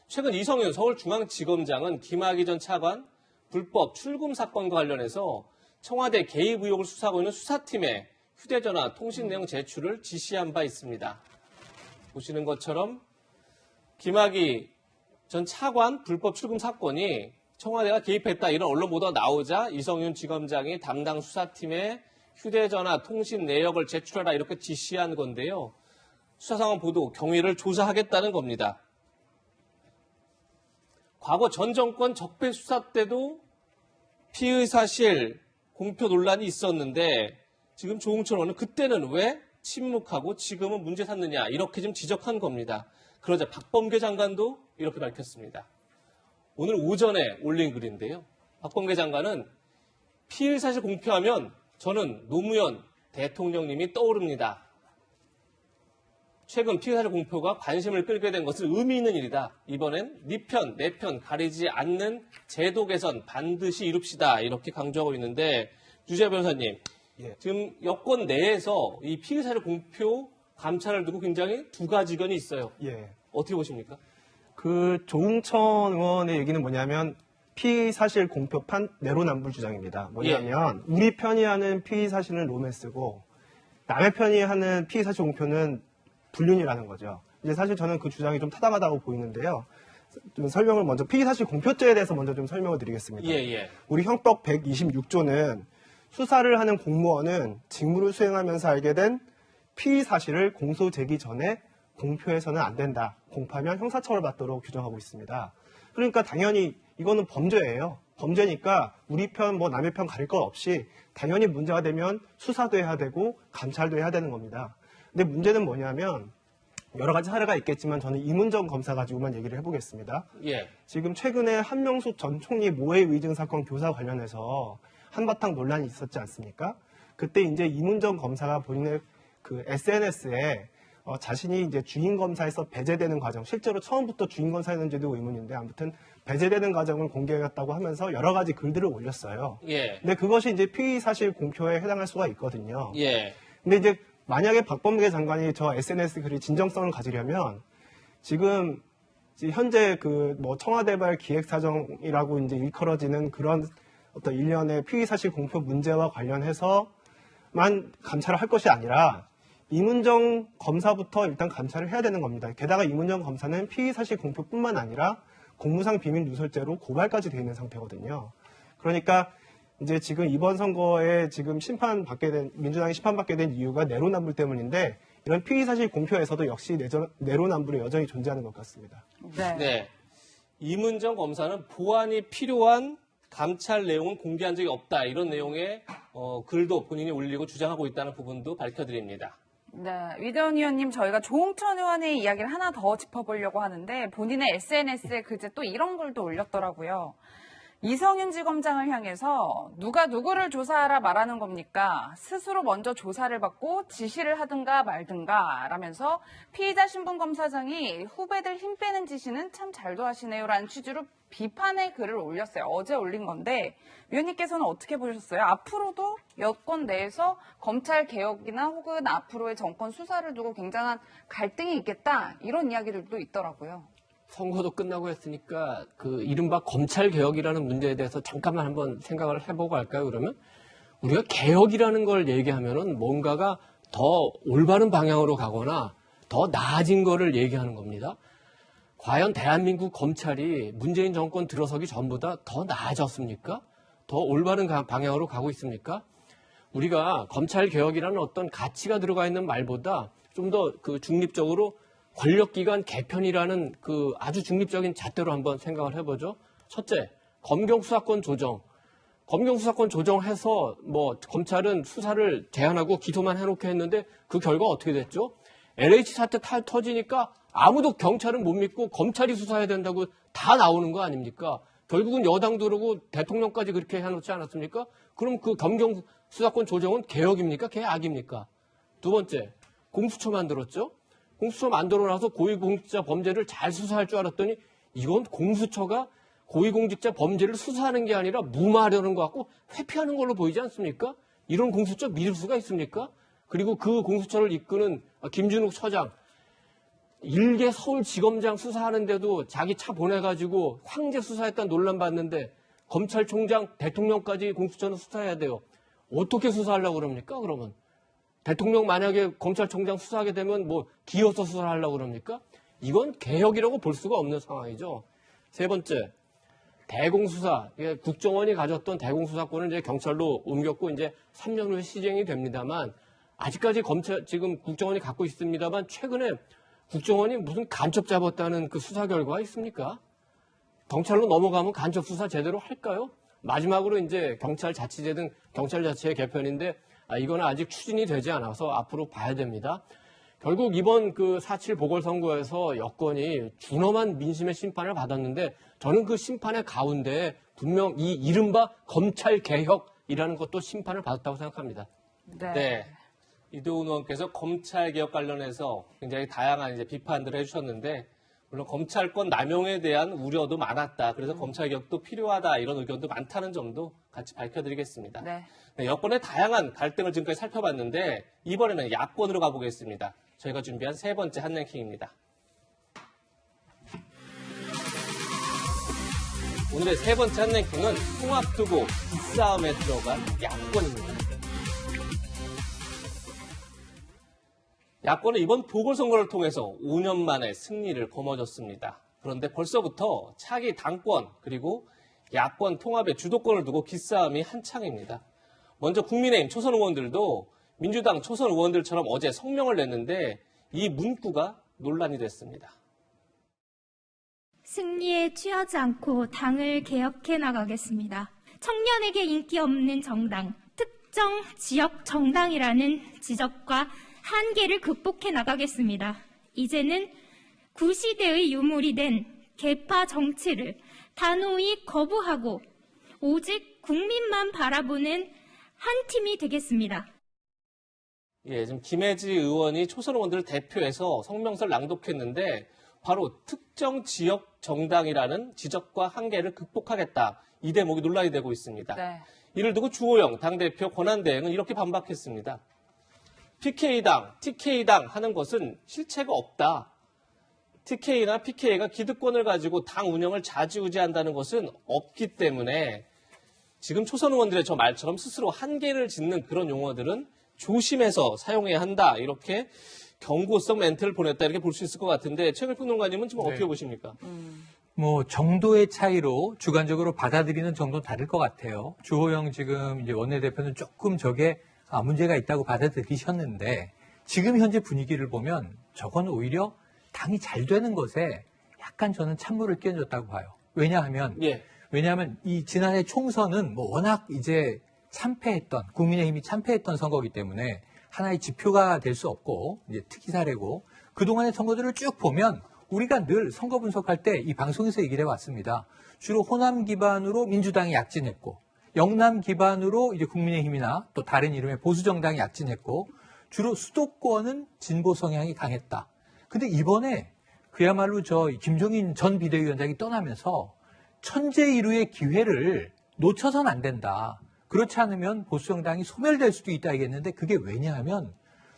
최근 이성윤 서울중앙지검장은 김학의 전 차관 불법 출금 사건과 관련해서 청와대 개입 의혹을 수사하고 있는 수사팀에 휴대전화 통신 내용 제출을 지시한 바 있습니다. 보시는 것처럼 김학의 전 차관 불법 출금 사건이 청와대가 개입했다 이런 언론 보도가 나오자 이성윤 지검장이 담당 수사팀에 휴대전화 통신 내역을 제출하라 이렇게 지시한 건데요. 수사 상황 보도 경위를 조사하겠다는 겁니다. 과거 전 정권 적폐 수사 때도 피의사실 공표 논란이 있었는데 지금 조응천 의원은 그때는 왜 침묵하고 지금은 문제 삼느냐 이렇게 좀 지적한 겁니다. 그러자 박범계 장관도 이렇게 밝혔습니다. 오늘 오전에 올린 글인데요. 박범계 장관은 피의사실 공표하면 저는 노무현 대통령님이 떠오릅니다. 최근 피의사실 공표가 관심을 끌게 된 것은 의미 있는 일이다. 이번엔 네 편, 내 편 가리지 않는 제도 개선 반드시 이룹시다. 이렇게 강조하고 있는데 유재 변호사님, 지금 여권 내에서 이 피의사실 공표 감찰을 두고 굉장히 두 가지 의견이 있어요. 어떻게 보십니까? 그 조응천 의원의 얘기는 뭐냐면 피의사실 공표판 내로남불 주장입니다. 뭐냐면 우리 편이 하는 피의사실은 로맨스고 남의 편이 하는 피의사실 공표는 불륜이라는 거죠. 이제 사실 저는 그 주장이 좀 타당하다고 보이는데요. 좀 설명을 먼저 피의사실 공표죄에 대해서 먼저 좀 설명을 드리겠습니다. 우리 형법 126조는 수사를 하는 공무원은 직무를 수행하면서 알게 된 피의 사실을 공소 제기 전에 공표해서는 안 된다. 공표하면 형사처벌 받도록 규정하고 있습니다. 그러니까 당연히 이거는 범죄예요. 범죄니까 우리 편, 뭐 남의 편 가릴 것 없이 당연히 문제가 되면 수사도 해야 되고 감찰도 해야 되는 겁니다. 근데 문제는 뭐냐면 여러 가지 사례가 있겠지만 저는 이문정 검사 가지고만 얘기를 해보겠습니다. 지금 최근에 한명숙 전 총리 모해 위증 사건 교사 관련해서 한바탕 논란이 있었지 않습니까? 그때 이제 이문정 검사가 본인의 그 SNS에 자신이 이제 주인 검사에서 배제되는 과정, 실제로 처음부터 주인 검사였는지도 의문인데 아무튼 배제되는 과정을 공개했다고 하면서 여러 가지 글들을 올렸어요. 예. 근데 그것이 이제 피의 사실 공표에 해당할 수가 있거든요. 예. 근데 이제 만약에 박범계 장관이 저 SNS 글이 진정성을 가지려면 지금 현재 그 뭐 청와대발 기획사정이라고 이제 일컬어지는 그런 어떤 일련의 피의 사실 공표 문제와 관련해서만 감찰을 할 것이 아니라 이문정 검사부터 일단 감찰을 해야 되는 겁니다. 게다가 이문정 검사는 피의 사실 공표뿐만 아니라 공무상 비밀 누설죄로 고발까지 되어 있는 상태거든요. 그러니까 이제 지금 이번 선거에 지금 민주당이 심판받게 된 이유가 내로남불 때문인데 이런 피의 사실 공표에서도 역시 내로남불이 여전히 존재하는 것 같습니다. 네. 이문정 검사는 보완이 필요한 감찰 내용은 공개한 적이 없다. 이런 내용의 글도 본인이 올리고 주장하고 있다는 부분도 밝혀드립니다. 네, 위대원 의원님, 저희가 조홍천 의원의 이야기를 하나 더 짚어보려고 하는데 본인의 SNS에 그제 또 이런 글도 올렸더라고요. 이성윤 지검장을 향해서 누가 누구를 조사하라 말하는 겁니까? 스스로 먼저 조사를 받고 지시를 하든가 말든가 라면서 피의자 신분검사장이 후배들 힘 빼는 지시는 참 잘도 하시네요 라는 취지로 비판의 글을 올렸어요. 어제 올린 건데 위원님께서는 어떻게 보셨어요? 앞으로도 여권 내에서 검찰 개혁이나 혹은 앞으로의 정권 수사를 두고 굉장한 갈등이 있겠다 이런 이야기들도 있더라고요. 선거도 끝나고 했으니까 그 이른바 검찰 개혁이라는 문제에 대해서 잠깐만 한번 생각을 해보고 할까요? 그러면 우리가 개혁이라는 걸 얘기하면은 뭔가가 더 올바른 방향으로 가거나 더 나아진 거를 얘기하는 겁니다. 과연 대한민국 검찰이 문재인 정권 들어서기 전보다 더 나아졌습니까? 더 올바른 방향으로 가고 있습니까? 우리가 검찰 개혁이라는 어떤 가치가 들어가 있는 말보다 좀 더 그 중립적으로 권력기관 개편이라는 그 아주 중립적인 잣대로 한번 생각을 해보죠. 첫째, 검경수사권 조정. 검경수사권 조정해서 뭐 검찰은 수사를 제한하고 기소만 해놓게 했는데 그 결과 어떻게 됐죠? LH 사태 터지니까 아무도 경찰은 못 믿고 검찰이 수사해야 된다고 다 나오는 거 아닙니까? 결국은 여당도 그러고 대통령까지 그렇게 해놓지 않았습니까? 그럼 그 검경수사권 조정은 개혁입니까? 개악입니까? 두 번째, 공수처 만들었죠? 공수처 만들어놔서 고위공직자 범죄를 잘 수사할 줄 알았더니 이건 공수처가 고위공직자 범죄를 수사하는 게 아니라 무마하려는 것 같고 회피하는 걸로 보이지 않습니까? 이런 공수처 믿을 수가 있습니까? 그리고 그 공수처를 이끄는 김준욱 처장, 일개 서울지검장 수사하는데도 자기 차 보내가지고 황제 수사했다는 논란 받는데 검찰총장, 대통령까지 공수처는 수사해야 돼요. 어떻게 수사하려고 그럽니까, 그러면? 대통령 만약에 검찰총장 수사하게 되면 뭐 기어서 수사하려고 그럽니까? 이건 개혁이라고 볼 수가 없는 상황이죠. 세 번째, 대공수사. 국정원이 가졌던 대공수사권을 이제 경찰로 옮겼고 이제 3년 후에 시행이 됩니다만 아직까지 지금 국정원이 갖고 있습니다만 최근에 국정원이 무슨 간첩 잡았다는 그 수사 결과가 있습니까? 경찰로 넘어가면 간첩 수사 제대로 할까요? 마지막으로 이제 경찰자치제 등 경찰자치의 개편인데 이거는 아직 추진이 되지 않아서 앞으로 봐야 됩니다. 결국 이번 그 4.7 보궐선거에서 여권이 준엄한 민심의 심판을 받았는데 저는 그 심판의 가운데 분명 이 이른바 검찰개혁이라는 것도 심판을 받았다고 생각합니다. 네. 이도훈 의원께서 검찰개혁 관련해서 굉장히 다양한 이제 비판들을 해주셨는데 물론 검찰권 남용에 대한 우려도 많았다. 그래서 검찰개혁도 필요하다. 이런 의견도 많다는 점도 같이 밝혀드리겠습니다. 네. 네, 여권의 다양한 갈등을 지금까지 살펴봤는데 이번에는 야권으로 가보겠습니다. 저희가 준비한 세 번째 한랭킹입니다. 오늘의 세 번째 한랭킹은 통합 두고 기싸움에 들어간 야권입니다. 야권은 이번 보궐선거를 통해서 5년 만에 승리를 거머쥐었습니다. 그런데 벌써부터 차기 당권 그리고 야권 통합의 주도권을 두고 기싸움이 한창입니다. 먼저 국민의힘 초선 의원들도 민주당 초선 의원들처럼 어제 성명을 냈는데 이 문구가 논란이 됐습니다. 승리에 취하지 않고 당을 개혁해 나가겠습니다. 청년에게 인기 없는 정당, 특정 지역 정당이라는 지적과 한계를 극복해 나가겠습니다. 이제는 구시대의 유물이 된 계파 정치를 단호히 거부하고 오직 국민만 바라보는 한 팀이 되겠습니다. 예, 지금 김혜지 의원이 초선 의원들을 대표해서 성명서를 낭독했는데 바로 특정 지역 정당이라는 지적과 한계를 극복하겠다. 이 대목이 논란이 되고 있습니다. 네. 이를 두고 주호영 당대표 권한대행은 이렇게 반박했습니다. PK당, TK당 하는 것은 실체가 없다. TK나 PK가 기득권을 가지고 당 운영을 좌지우지한다는 것은 없기 때문에 지금 초선 의원들의 저 말처럼 스스로 한계를 짓는 그런 용어들은 조심해서 사용해야 한다. 이렇게 경고성 멘트를 보냈다. 이렇게 볼 수 있을 것 같은데 최근 평론가님은 지금 어떻게 보십니까? 뭐 정도의 차이로 주관적으로 받아들이는 정도는 다를 것 같아요. 주호영 지금 이제 원내대표는 조금 저게 문제가 있다고 받아들이셨는데 지금 현재 분위기를 보면 저건 오히려 당이 잘 되는 것에 약간 저는 찬물을 끼얹었다고 봐요. 왜냐하면 이 지난해 총선은 뭐 워낙 이제 참패했던 국민의힘이 참패했던 선거이기 때문에 하나의 지표가 될 수 없고 이제 특이 사례고 그동안의 선거들을 쭉 보면 우리가 늘 선거 분석할 때 이 방송에서 얘기를 해왔습니다. 주로 호남 기반으로 민주당이 약진했고 영남 기반으로 이제 국민의힘이나 또 다른 이름의 보수 정당이 약진했고 주로 수도권은 진보 성향이 강했다. 근데 이번에 그야말로 저 김종인 전 비대위원장이 떠나면서 천재일우의 기회를 놓쳐서는 안 된다. 그렇지 않으면 보수 정당이 소멸될 수도 있다 얘기했는데 그게 왜냐하면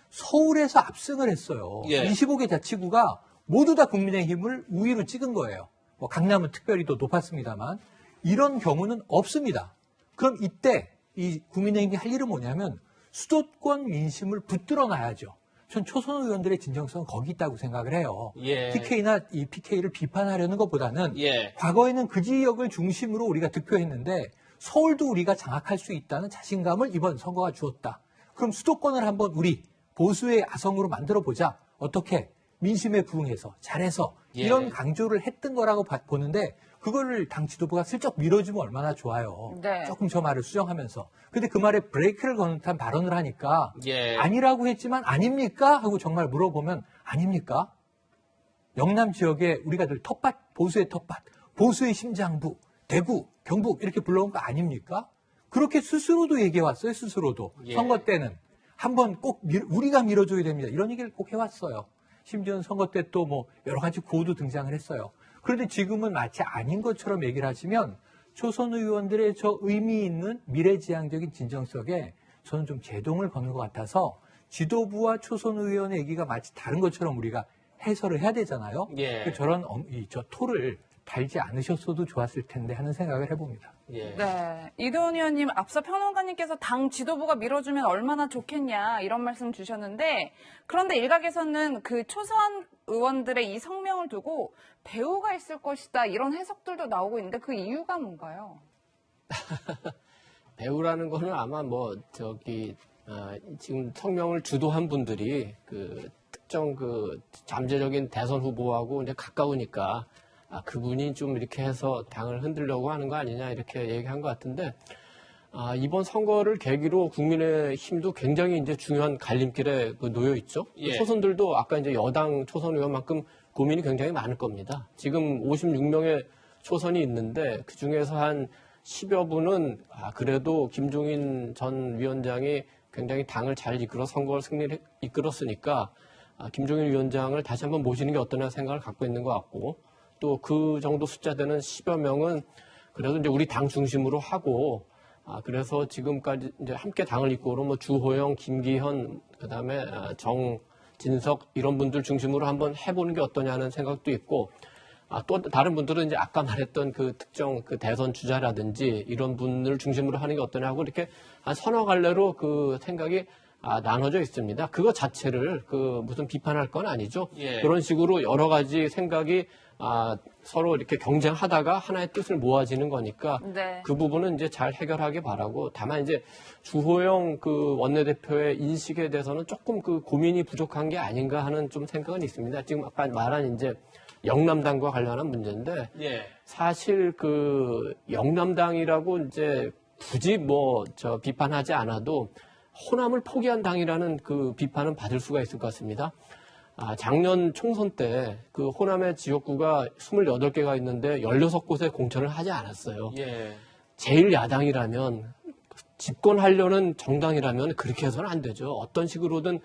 서울에서 압승을 했어요. 25개 자치구가 모두 다 국민의힘을 우위로 찍은 거예요. 뭐 강남은 특별히 더 높았습니다만 이런 경우는 없습니다. 그럼 이때 이 국민의힘이 할 일은 뭐냐면 수도권 민심을 붙들어 놔야죠. 전 초선 의원들의 진정성은 거기 있다고 생각을 해요. TK나 이 PK를 비판하려는 것보다는 과거에는 그 지역을 중심으로 우리가 득표했는데 서울도 우리가 장악할 수 있다는 자신감을 이번 선거가 주었다. 그럼 수도권을 한번 우리 보수의 아성으로 만들어보자. 어떻게? 민심에 부응해서 잘해서 이런 강조를 했던 거라고 보는데 그거를 당 지도부가 슬쩍 밀어주면 얼마나 좋아요. 조금 저 말을 수정하면서. 근데 그 말에 브레이크를 거는 듯한 발언을 하니까 아니라고 했지만 아닙니까? 하고 정말 물어보면 아닙니까? 영남 지역에 우리가 늘 텃밭, 보수의 텃밭, 보수의 심장부, 대구, 경북 이렇게 불러온 거 아닙니까? 그렇게 스스로도 얘기해왔어요. 스스로도. 선거 때는 한번 꼭 우리가 밀어줘야 됩니다. 이런 얘기를 꼭 해왔어요. 심지어는 선거 때 또 뭐 여러 가지 구호도 등장을 했어요. 그런데 지금은 마치 아닌 것처럼 얘기를 하시면 초선 의원들의 저 의미 있는 미래지향적인 진정성에 저는 좀 제동을 거는 것 같아서 지도부와 초선 의원의 얘기가 마치 다른 것처럼 우리가 해설을 해야 되잖아요. 저런 저 토를 달지 않으셨어도 좋았을 텐데 하는 생각을 해봅니다. 네, 이도훈 의원님 앞서 평론가님께서 당 지도부가 밀어주면 얼마나 좋겠냐 이런 말씀 주셨는데 그런데 일각에서는 그 초선 의원들의 이 성명을 두고 배후가 있을 것이다 이런 해석들도 나오고 있는데 그 이유가 뭔가요? 배우라는 거는 아마 지금 성명을 주도한 분들이 그 특정 그 잠재적인 대선 후보하고 이제 가까우니까 그분이 좀 이렇게 해서 당을 흔들려고 하는 거 아니냐 이렇게 얘기한 것 같은데 이번 선거를 계기로 국민의힘도 굉장히 이제 중요한 갈림길에 놓여 있죠. 초선들도 아까 이제 여당 초선 의원만큼 고민이 굉장히 많을 겁니다. 지금 56명의 초선이 있는데 그 중에서 한 10여 분은 그래도 김종인 전 위원장이 굉장히 당을 잘 이끌어 선거를 승리를 이끌었으니까 김종인 위원장을 다시 한번 모시는 게 어떠냐 생각을 갖고 있는 것 같고 또 그 정도 숫자 되는 10여 명은 그래도 이제 우리 당 중심으로 하고 그래서 지금까지 이제 함께 당을 이끌어 뭐 주호영, 김기현, 그다음에 정진석 이런 분들 중심으로 한번 해보는 게 어떠냐는 생각도 있고 또 다른 분들은 이제 아까 말했던 그 특정 그 대선 주자라든지 이런 분을 중심으로 하는 게 어떠냐고 이렇게 한 서너 갈래로 그 생각이 나눠져 있습니다. 그거 자체를 무슨 비판할 건 아니죠. 그런 식으로 여러 가지 생각이 서로 이렇게 경쟁하다가 하나의 뜻을 모아지는 거니까 그 부분은 이제 잘 해결하길 바라고 다만 이제 주호영 그 원내대표의 인식에 대해서는 조금 그 고민이 부족한 게 아닌가 하는 좀 생각은 있습니다. 지금 아까 말한 이제 영남당과 관련한 문제인데 사실 그 영남당이라고 이제 굳이 비판하지 않아도 호남을 포기한 당이라는 그 비판은 받을 수가 있을 것 같습니다. 작년 총선 때 그 호남의 지역구가 28개가 있는데 16곳에 공천을 하지 않았어요. 제일 야당이라면 집권하려는 정당이라면 그렇게 해서는 안 되죠. 어떤 식으로든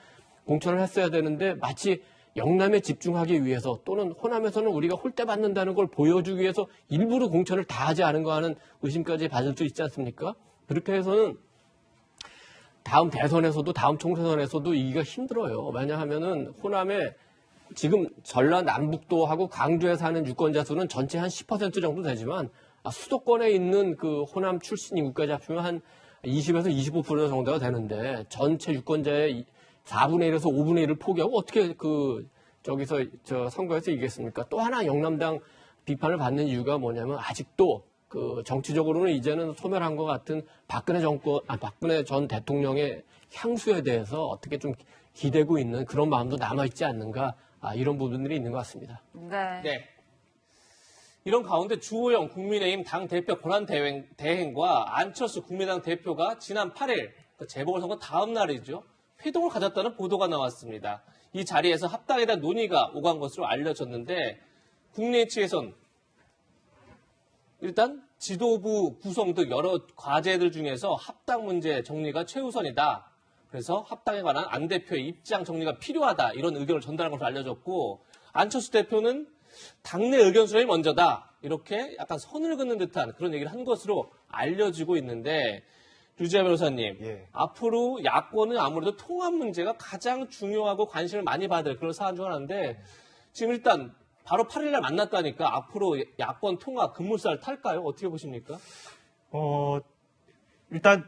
공천을 했어야 되는데 마치 영남에 집중하기 위해서 또는 호남에서는 우리가 홀대받는다는 걸 보여주기 위해서 일부러 공천을 다 하지 않은 거 하는 의심까지 받을 수 있지 않습니까? 그렇게 해서는 다음 대선에서도 다음 총선에서도 이기가 힘들어요. 왜냐하면은 호남에 지금 전라 남북도하고 강주에 사는 유권자 수는 전체 한 10% 정도 되지만 수도권에 있는 그 호남 출신 인구까지 합치면 한 20에서 25% 정도가 되는데 전체 유권자의 4분의 1에서 5분의 1을 포기하고 어떻게 저기서 선거에서 이기겠습니까? 또 하나 영남당 비판을 받는 이유가 뭐냐면 아직도 정치적으로는 이제는 소멸한 것 같은 박근혜 전 대통령의 향수에 대해서 어떻게 좀 기대고 있는 그런 마음도 남아있지 않는가, 이런 부분들이 있는 것 같습니다. 네. 이런 가운데 주호영 국민의힘 당대표 권한대행과 안철수 국민의당 대표가 지난 8일 재보궐선거 다음 날이죠. 회동을 가졌다는 보도가 나왔습니다. 이 자리에서 합당에 대한 논의가 오간 것으로 알려졌는데 국내 측에선 일단 지도부 구성 등 여러 과제들 중에서 합당 문제 정리가 최우선이다. 그래서 합당에 관한 안 대표의 입장 정리가 필요하다. 이런 의견을 전달한 것으로 알려졌고 안철수 대표는 당내 의견 수렴이 먼저다. 이렇게 약간 선을 긋는 듯한 그런 얘기를 한 것으로 알려지고 있는데 류지아 변호사님, 앞으로 야권은 아무래도 통합 문제가 가장 중요하고 관심을 많이 받을 그런 사안 중 하나인데 지금 일단 바로 8일날 만났다니까 앞으로 야권 통합 급물살 탈까요? 어떻게 보십니까? 일단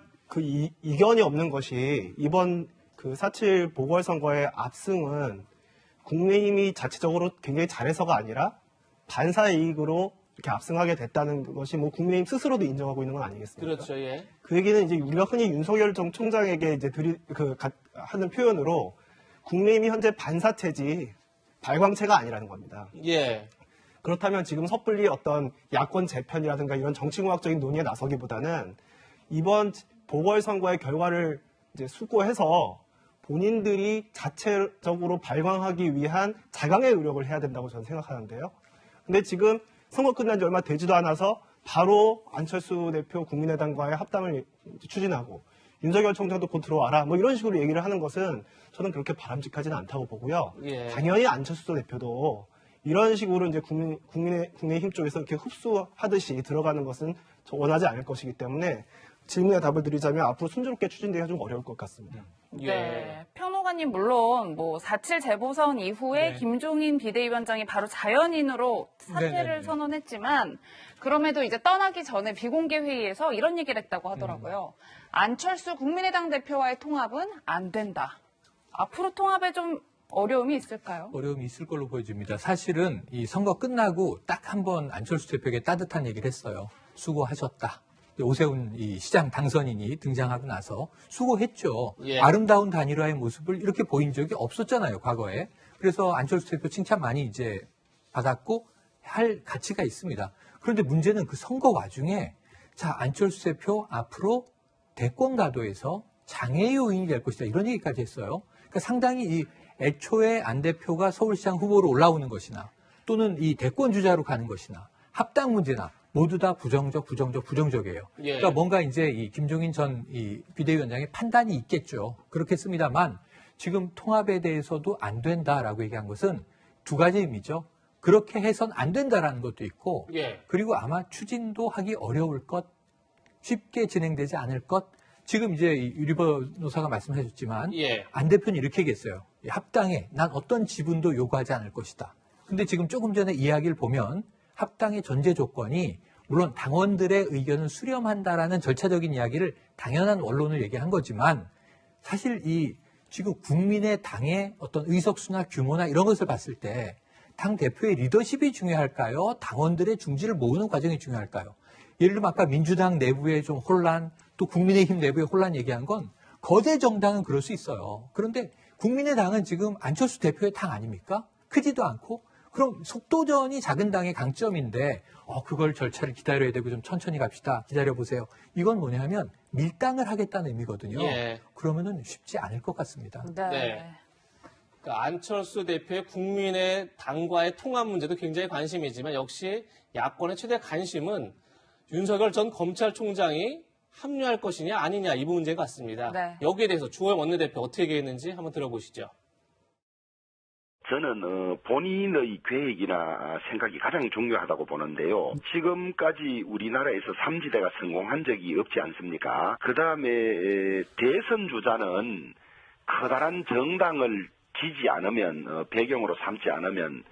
이견이 없는 것이 이번 4.7 보궐선거의 압승은 국민의힘이 자체적으로 굉장히 잘해서가 아니라 반사 이익으로 이렇게 압승하게 됐다는 것이 국민의힘 스스로도 인정하고 있는 건 아니겠습니까? 그렇죠, 예. 그 얘기는 이제 우리가 흔히 윤석열 총장에게 이제 하는 표현으로 국민의힘이 현재 반사체지 발광체가 아니라는 겁니다. 예. 그렇다면 지금 섣불리 어떤 야권 재편이라든가 이런 정치공학적인 논의에 나서기보다는 이번 보궐선거의 결과를 이제 수고해서 본인들이 자체적으로 발광하기 위한 자강의 노력을 해야 된다고 저는 생각하는데요. 근데 지금 선거 끝난 지 얼마 되지도 않아서 바로 안철수 대표 국민의당과의 합당을 추진하고 윤석열 총장도 곧 들어와라 이런 식으로 얘기를 하는 것은 저는 그렇게 바람직하지는 않다고 보고요. 예. 당연히 안철수 대표도 이런 식으로 이제 국민의힘 쪽에서 이렇게 흡수하듯이 들어가는 것은 원하지 않을 것이기 때문에 질문에 답을 드리자면 앞으로 순조롭게 추진되기가 좀 어려울 것 같습니다. 네. 평론가님 물론 4.7 재보선 이후에 김종인 비대위원장이 바로 자연인으로 사퇴를 선언했지만 그럼에도 이제 떠나기 전에 비공개 회의에서 이런 얘기를 했다고 하더라고요. 안철수 국민의당 대표와의 통합은 안 된다. 앞으로 통합에 좀 어려움이 있을까요? 어려움이 있을 걸로 보여집니다. 사실은 이 선거 끝나고 딱 한 번 안철수 대표에게 따뜻한 얘기를 했어요. 수고하셨다. 오세훈 이 시장 당선인이 등장하고 나서 수고했죠. 예. 아름다운 단일화의 모습을 이렇게 보인 적이 없었잖아요, 과거에. 그래서 안철수 대표 칭찬 많이 이제 받았고 할 가치가 있습니다. 그런데 문제는 그 선거 와중에 자, 안철수 대표 앞으로 대권 가도에서 장애 요인이 될 것이다. 이런 얘기까지 했어요. 그러니까 상당히 이 애초에 안 대표가 서울시장 후보로 올라오는 것이나 또는 이 대권 주자로 가는 것이나 합당 문제나 모두 다 부정적이에요. 예. 그러니까 뭔가 이제 이 김종인 전 이 비대위원장의 판단이 있겠죠. 그렇겠습니다만 지금 통합에 대해서도 안 된다라고 얘기한 것은 두 가지 의미죠. 그렇게 해선 안 된다라는 것도 있고, 예. 그리고 아마 추진도 하기 어려울 것, 쉽게 진행되지 않을 것. 지금 이제 유리 변호사가 말씀하셨지만 예. 안 대표는 이렇게 얘기했어요. 합당에 난 어떤 지분도 요구하지 않을 것이다. 근데 지금 조금 전에 이야기를 보면 합당의 전제 조건이 물론 당원들의 의견을 수렴한다라는 절차적인 이야기를 당연한 원론을 얘기한 거지만 사실 이 지금 국민의 당의 어떤 의석수나 규모나 이런 것을 봤을 때 당 대표의 리더십이 중요할까요? 당원들의 중지를 모으는 과정이 중요할까요? 예를 들면 아까 민주당 내부의 좀 혼란, 또 국민의힘 내부의 혼란 얘기한 건 거대 정당은 그럴 수 있어요. 그런데 국민의당은 지금 안철수 대표의 당 아닙니까? 크지도 않고 그럼 속도전이 작은 당의 강점인데 그걸 절차를 기다려야 되고 좀 천천히 갑시다. 기다려보세요. 이건 뭐냐면 밀당을 하겠다는 의미거든요. 예. 그러면은 쉽지 않을 것 같습니다. 네. 그러니까 안철수 대표의 국민의 당과의 통합 문제도 굉장히 관심이지만 역시 야권의 최대 관심은 윤석열 전 검찰총장이 합류할 것이냐 아니냐 이 문제 같습니다. 네. 여기에 대해서 주호영 원내대표 어떻게 얘기했는지 한번 들어보시죠. 저는 본인의 계획이나 생각이 가장 중요하다고 보는데요. 지금까지 우리나라에서 3지대가 성공한 적이 없지 않습니까? 그 다음에 대선 주자는 커다란 정당을 지지 않으면, 배경으로 삼지 않으면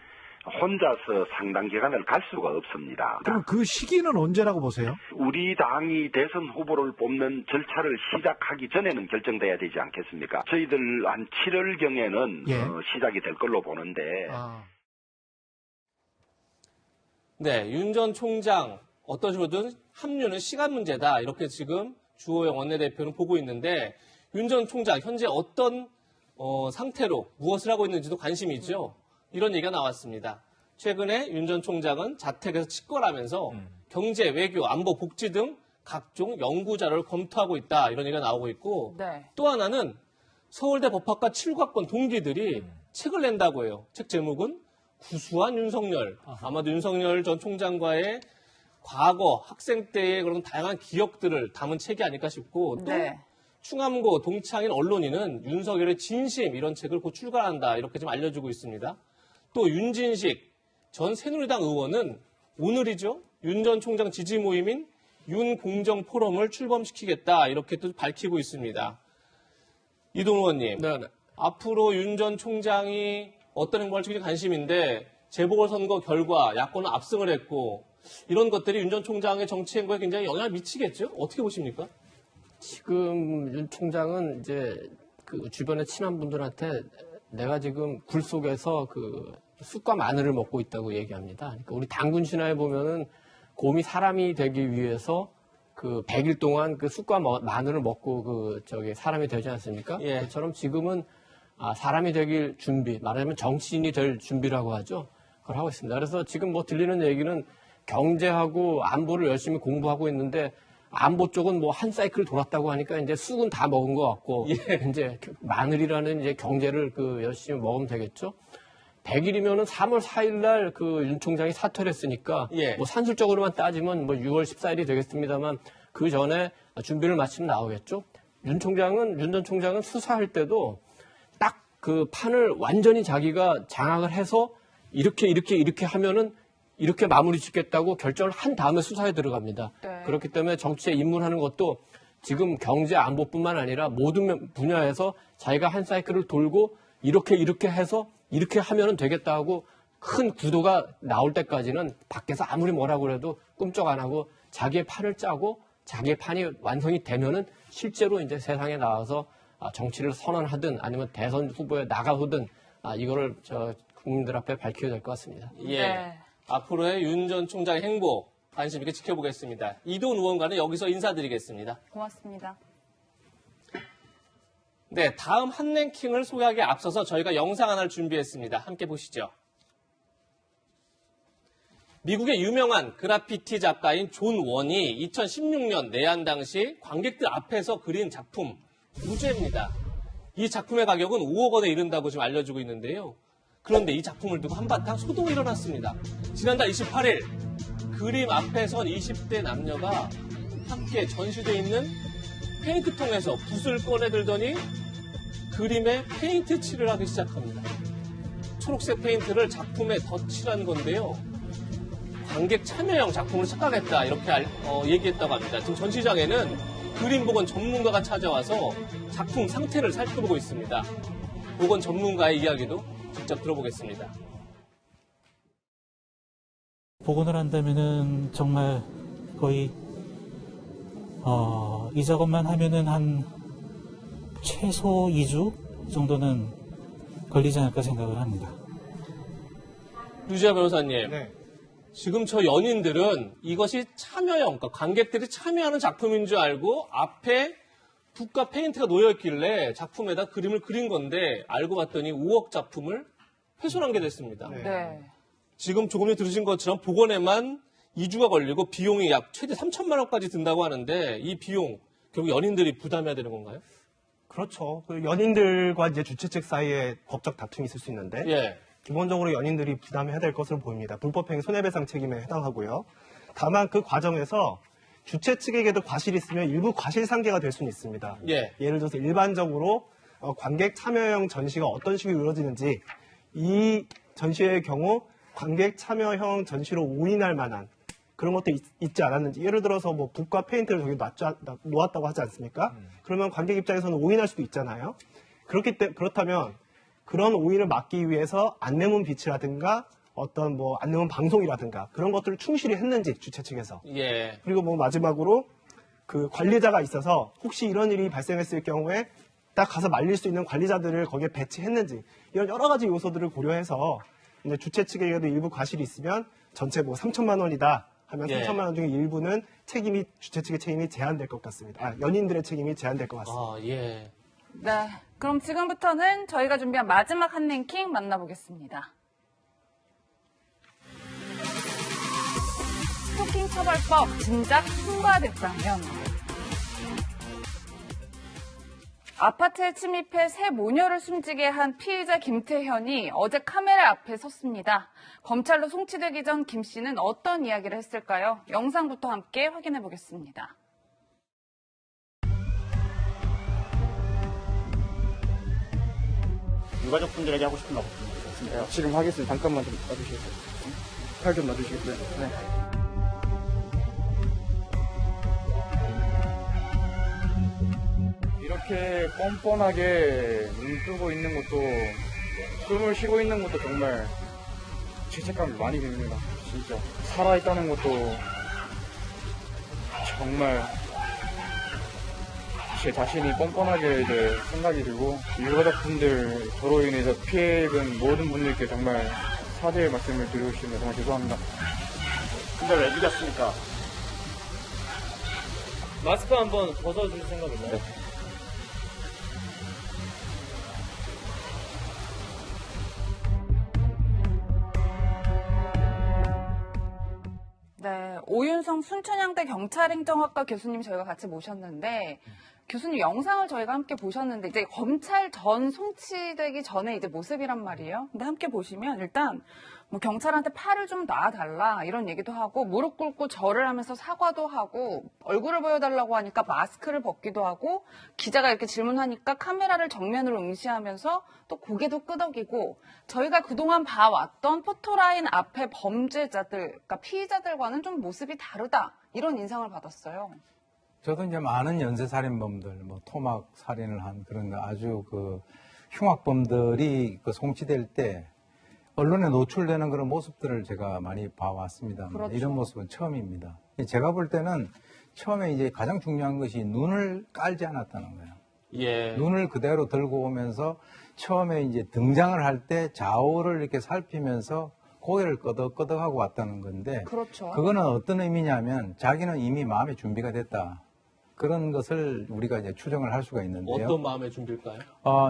혼자서 상당 기간을 갈 수가 없습니다. 그럼 그 시기는 언제라고 보세요? 우리 당이 대선 후보를 뽑는 절차를 시작하기 전에는 결정돼야 되지 않겠습니까? 저희들 한 7월경에는 예. 시작이 될 걸로 보는데. 네, 윤 전 총장 어떤 식으로든 합류는 시간 문제다. 이렇게 지금 주호영 원내대표는 보고 있는데 윤 전 총장 현재 어떤 상태로 무엇을 하고 있는지도 관심이 있죠. 이런 얘기가 나왔습니다. 최근에 윤 전 총장은 자택에서 직거라면서 경제, 외교, 안보, 복지 등 각종 연구 자료를 검토하고 있다. 이런 얘기가 나오고 있고 네. 또 하나는 서울대 법학과 7과권 동기들이 책을 낸다고 해요. 책 제목은 구수한 윤석열. 아마도 윤석열 전 총장과의 과거 학생 때의 그런 다양한 기억들을 담은 책이 아닐까 싶고 또 네. 충암고 동창인 언론인은 윤석열의 진심 이런 책을 곧 출간한다. 이렇게 좀 알려주고 있습니다. 또 윤진식 전 새누리당 의원은 오늘이죠. 윤 전 총장 지지 모임인 윤공정 포럼을 출범시키겠다. 이렇게 또 밝히고 있습니다. 이동 의원님, 앞으로 윤 전 총장이 어떤 행보를 할지 관심인데 재보궐선거 결과 야권은 압승을 했고 이런 것들이 윤 전 총장의 정치 행보에 굉장히 영향을 미치겠죠? 어떻게 보십니까? 지금 윤 총장은 이제 그 주변의 친한 분들한테 내가 지금 굴 속에서 그 쑥과 마늘을 먹고 있다고 얘기합니다. 그러니까 우리 당군 신화에 보면은 곰이 사람이 되기 위해서 그 100일 동안 그 쑥과 마늘을 먹고 사람이 되지 않습니까? 예. 그처럼 지금은 사람이 되길 준비, 말하자면 정치인이 될 준비라고 하죠. 그걸 하고 있습니다. 그래서 지금 뭐 들리는 얘기는 경제하고 안보를 열심히 공부하고 있는데 안보 쪽은 뭐 한 사이클 돌았다고 하니까 이제 쑥은 다 먹은 것 같고 이제 마늘이라는 이제 경제를 열심히 먹으면 되겠죠. 100일이면은 3월 4일 날 그 윤 총장이 사퇴를 했으니까 뭐 산술적으로만 따지면 뭐 6월 14일이 되겠습니다만 그 전에 준비를 마치면 나오겠죠. 윤 전 총장은 수사할 때도 딱 그 판을 완전히 자기가 장악을 해서 이렇게 하면은 이렇게 마무리 짓겠다고 결정을 한 다음에 수사에 들어갑니다. 네. 그렇기 때문에 정치에 입문하는 것도 지금 경제 안보뿐만 아니라 모든 분야에서 자기가 한 사이클을 돌고 이렇게 해서 이렇게 하면 되겠다 하고 큰 구도가 나올 때까지는 밖에서 아무리 뭐라고 해도 꿈쩍 안 하고 자기의 판을 짜고 자기의 판이 완성이 되면은 실제로 이제 세상에 나와서 정치를 선언하든 아니면 대선 후보에 나가든 이거를 국민들 앞에 밝혀야 될 것 같습니다. 예. 네. 앞으로의 윤 전 총장의 행보 관심 있게 지켜보겠습니다. 이도훈 의원과는 여기서 인사드리겠습니다. 고맙습니다. 네, 다음 한 랭킹을 소개하기에 앞서서 저희가 영상 하나를 준비했습니다. 함께 보시죠. 미국의 유명한 그래피티 작가인 존 원이 2016년 내한 당시 관객들 앞에서 그린 작품 우주입니다. 이 작품의 가격은 5억 원에 이른다고 지금 알려지고 있는데요. 그런데 이 작품을 두고 한바탕 소동이 일어났습니다. 지난달 28일 그림 앞에 선 20대 남녀가 함께 전시되어 있는 페인트통에서 붓을 꺼내들더니 그림에 페인트 칠을 하기 시작합니다. 초록색 페인트를 작품에 덧칠한 건데요. 관객 참여형 작품을 착각했다 이렇게 얘기했다고 합니다. 지금 전시장에는 그림 복원 전문가가 찾아와서 작품 상태를 살펴보고 있습니다. 복원 전문가의 이야기도 직접 들어보겠습니다. 복원을 한다면은 정말 거의 이 작업만 하면은 한 최소 2주 정도는 걸리지 않을까 생각을 합니다. 유지아 변호사님, 지금 저 연인들은 이것이 참여형, 그러니까 관객들이 참여하는 작품인 줄 알고 앞에 붓과 페인트가 놓여있길래 작품에다 그림을 그린 건데 알고 봤더니 5억 작품을 훼손한 게 됐습니다. 네. 지금 조금 전에 들으신 것처럼 복원에만 2주가 걸리고 비용이 약 최대 3천만 원까지 든다고 하는데 이 비용 결국 연인들이 부담해야 되는 건가요? 그렇죠. 그 연인들과 이제 주최 측 사이에 법적 다툼이 있을 수 있는데 기본적으로 연인들이 부담해야 될 것으로 보입니다. 불법행위 손해배상 책임에 해당하고요. 다만 그 과정에서 주최 측에게도 과실이 있으면 일부 과실상계가 될 수는 있습니다. 예. 예를 들어서 일반적으로 관객 참여형 전시가 어떤 식으로 이루어지는지 이 전시회의 경우 관객 참여형 전시로 오인할 만한 그런 것도 있지 않았는지 예를 들어서 뭐 붓과 페인트를 저기 놓았다고 하지 않습니까? 그러면 관객 입장에서는 오인할 수도 있잖아요. 그렇다면 그런 오인을 막기 위해서 안내문 비치라든가 어떤 뭐 안내문 방송이라든가 그런 것들을 충실히 했는지 주최 측에서 예. 그리고 뭐 마지막으로 그 관리자가 있어서 혹시 이런 일이 발생했을 경우에 딱 가서 말릴 수 있는 관리자들을 거기에 배치했는지 이런 여러 가지 요소들을 고려해서 이제 주최 측에게도 일부 과실이 있으면 전체 뭐 3천만 원이다 하면 예. 3천만 원 중에 일부는 주최 측의 책임이 제한될 것 같습니다. 연인들의 책임이 제한될 것 같습니다. 예. 네, 그럼 지금부터는 저희가 준비한 마지막 한 랭킹 만나보겠습니다. 스토킹 처벌법 진작 통과됐다면 아파트에 침입해 새 모녀를 숨지게 한 피의자 김태현이 어제 카메라 앞에 섰습니다. 검찰로 송치되기 전 김 씨는 어떤 이야기를 했을까요? 영상부터 함께 확인해 보겠습니다. 유가족분들에게 하고 싶은 거 없습니다. 지금 하겠습니다. 잠깐만 좀 놔주시겠어요? 팔 좀 놔주시겠어요? 네. 이렇게 뻔뻔하게 눈 뜨고 있는 것도 숨을 쉬고 있는 것도 정말 죄책감이 많이 듭니다. 진짜 살아있다는 것도 정말 제 자신이 뻔뻔하게 이제 생각이 들고 유가족분들 저로 인해서 피해 입은 모든 분들께 정말 사죄의 말씀을 드리고 싶습니다. 정말 죄송합니다. 근데 왜 죽였습니까? 마스크 한번 벗어줄 생각 있나요? 네. 네, 오윤성 순천향대 경찰행정학과 교수님 저희가 같이 모셨는데 교수님 영상을 저희가 함께 보셨는데 이제 검찰 전 송치되기 전에 이제 모습이란 말이에요. 근데 함께 보시면 일단 뭐 경찰한테 팔을 좀 놔달라 이런 얘기도 하고 무릎 꿇고 절을 하면서 사과도 하고 얼굴을 보여달라고 하니까 마스크를 벗기도 하고 기자가 이렇게 질문하니까 카메라를 정면으로 응시하면서 또 고개도 끄덕이고 저희가 그동안 봐왔던 포토라인 앞에 범죄자들, 그러니까 피의자들과는 좀 모습이 다르다 이런 인상을 받았어요. 저도 이제 많은 연쇄살인범들, 뭐 토막 살인을 한 그런 아주 그 흉악범들이 그 송치될 때 언론에 노출되는 그런 모습들을 제가 많이 봐왔습니다. 그렇죠. 이런 모습은 처음입니다. 제가 볼 때는 처음에 이제 가장 중요한 것이 눈을 깔지 않았다는 거예요. 예. 눈을 그대로 들고 오면서 처음에 이제 등장을 할 때 좌우를 이렇게 살피면서 고개를 끄덕끄덕하고 왔다는 건데 그렇죠. 그거는 어떤 의미냐면 자기는 이미 마음의 준비가 됐다. 그런 것을 우리가 이제 추정을 할 수가 있는데요. 어떤 마음의 준비일까요?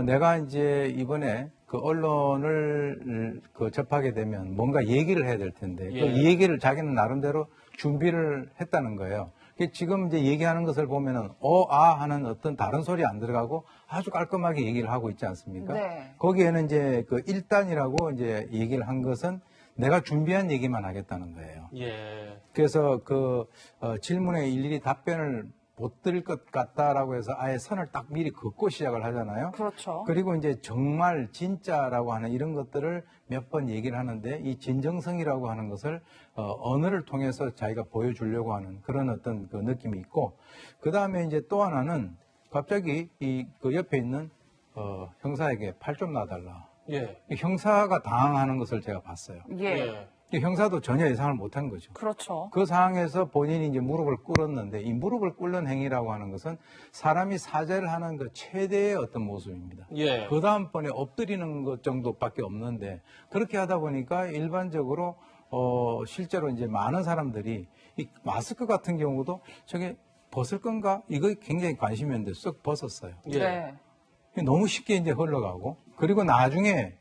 내가 이제 이번에 그 언론을 그 접하게 되면 뭔가 얘기를 해야 될 텐데 예. 그 얘기를 자기는 나름대로 준비를 했다는 거예요. 지금 이제 얘기하는 것을 보면은 하는 어떤 다른 소리 안 들어가고 아주 깔끔하게 얘기를 하고 있지 않습니까? 네. 거기에는 이제 그 1단이라고 이제 얘기를 한 것은 내가 준비한 얘기만 하겠다는 거예요. 예. 그래서 그 질문에 일일이 답변을 못 드릴 것 같다라고 해서 아예 선을 딱 미리 긋고 시작을 하잖아요. 그렇죠. 그리고 이제 정말 진짜라고 하는 이런 것들을 몇 번 얘기를 하는데 이 진정성이라고 하는 것을 언어를 통해서 자기가 보여주려고 하는 그런 어떤 그 느낌이 있고 그 다음에 이제 또 하나는 갑자기 그 옆에 있는 형사에게 팔 좀 놔달라. 예. 형사가 당황하는 것을 제가 봤어요. 예. 형사도 전혀 예상을 못한 거죠. 그렇죠. 그 상황에서 본인이 이제 무릎을 꿇었는데 이 무릎을 꿇는 행위라고 하는 것은 사람이 사죄를 하는 그 최대의 어떤 모습입니다. 예. 그 다음번에 엎드리는 것 정도밖에 없는데 그렇게 하다 보니까 일반적으로 실제로 이제 많은 사람들이 이 마스크 같은 경우도 저게 벗을 건가? 이거 굉장히 관심이었는데 쓱 벗었어요. 네. 너무 쉽게 이제 흘러가고 그리고 나중에